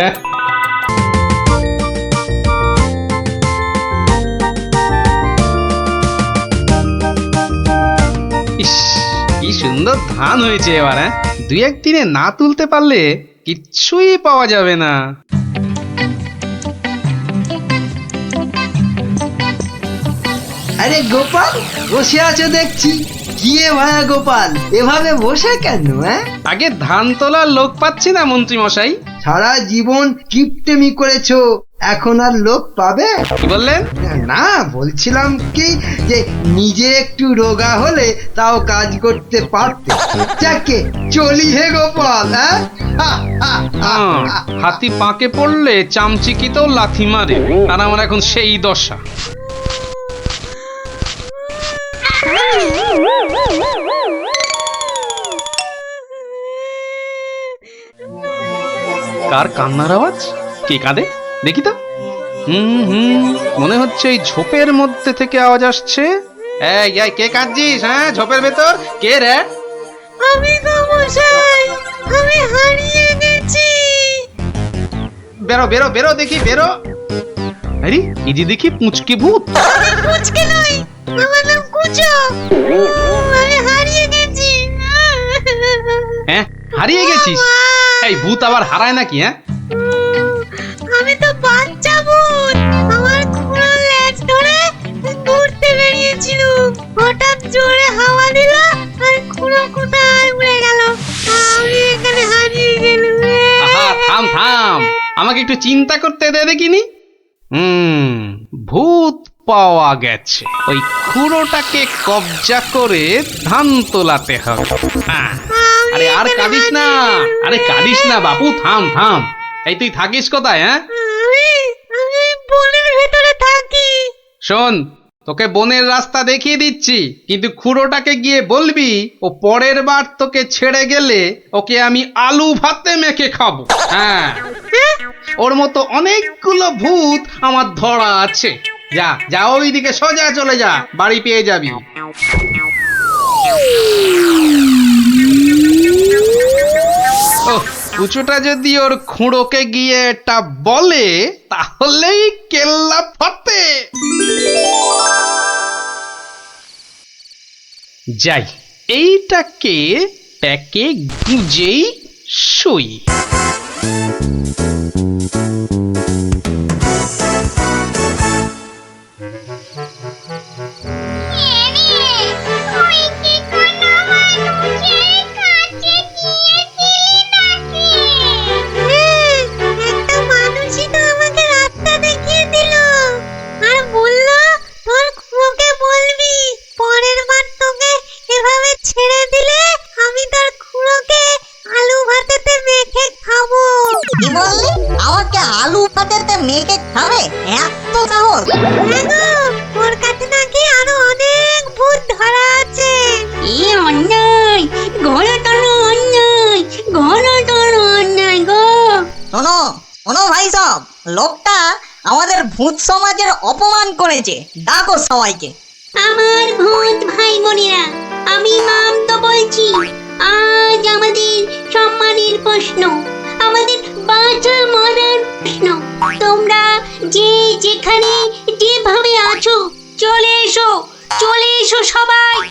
ইস, কি সুন্দর ধান হয়েছে এবার। 2-1 দিনে না তুলতে পারলে কিচ্ছুই পাওয়া যাবে না। আরে গোপাল, বসে আছো দেখছি। কি ভাইয়া গোপাল, এভাবে বসে কেন? আগে ধান তোলার লোক পাচ্ছি না মন্ত্রী মশাই। সারা জীবন কিপটেমি করেছো, এখন আর লোক পাবে? কি বললেন? না, বলছিলাম কি যে নিজে একটু রোগা হলে তাও কাজ করতে পারতে। যাকে চলি হে গোপাল। হাতি পাকে পড়লে চামচিকিতেও লাথি মারে, আর আমার এখন সেই দশা। কার কান্নার আওয়াজ? কে কাঁদে দেখি তো। মনে হচ্ছে এই ঝোপের মধ্যে থেকে আওয়াজ আসছে। এই কে কাঁদছিস? হ্যাঁ, ঝোপের ভেতর কে রে? আমি গো মশাই, আমি হারিয়ে গেছি। বেরো বেরো বেরো দেখি, বেরো। আরে এই যে দেখি পুঁচকি ভূত। পুচকে নই, আমার নাম কুচো। আমি হারিয়ে গেছি। হ্যাঁ, হারিয়ে গেছিস? এই ভূত আবার হারায় নাকি? হ্যাঁ, আমি তো বাচ্চা ভূত। আমার খুঁড়ো লেজ ধরে ঘুরতে বেরিয়েছিল, হঠাৎ জোরে হাওয়া দিল আর খুঁড়ো কোথায় উড়ে গেল, আমি এখানে হারিয়ে গেলাম। আহা, থাম থাম, আমাকে একটু চিন্তা করতে দে দেখিনি। ভূত পাওয়া গেছে, ওই খুঁড়োটাকে কবজা করে ধান তোলাতে হবে। আরে আর কাঁদিস না, আরে কাঁদিস না বাপু, থাম থাম। এই তুই থাকিস কোথায়? হ্যাঁ, আমি বনের ভেতরে থাকি। শোন, তোকে বনের রাস্তা দেখিয়ে দিচ্ছি, কিন্তু খুড়োটাকে গিয়ে বলবি ও পরের বার তোকে ছেড়ে গেলে ওকে আমি আলু ভাতে মেখে খাবো। হ্যাঁ, ওর মতো অনেকগুলো ভূত আমার ধরা আছে। যা যা, ওইদিকে সোজা চলে যা, বাড়ি পেয়ে যাবি। ও কুচুটা যদি ওর খুঁড়োকে গিয়ে এটা বলে তাহলেই কেল্লা ফতে। যাই, এইটাকে প্যাকে গুঁজেই শুই। একটা মানুষই তো আমাকে রাস্তা দেখিয়ে দিল আর বলল তোর খুঁড়োকে বলবি পরের বার তোকে এভাবে ছেড়ে দিলে আমি তোর খুঁড়োকে আলু ভাতেতে মেখে খাবো। কি বললি? আমাকে আলু ভাতেতে মেখে খাবে? এত সাহস? হ্যাঁ গো, ওর কাছে নাকি আরো অনেক ভূত ধরা আছে। এ অন্যায়, ঘন টানো অন্যায়, ঘন টানো অন্যায় গো। শোনো শোনো ভাই সব, লোকটা আমাদের ভূত সমাজের অপমান করেছে। ডাকো সবাইকে। আমার ভূত ভাই বোনেরা, আমি মাম তো বলছি, আজ আমাদের সম্মানের প্রশ্ন, আমাদের বাঁচা মরার প্রশ্ন। তোমরা যে যেখানে যেভাবে আছো চলে এসো, চলে এসো সবাই।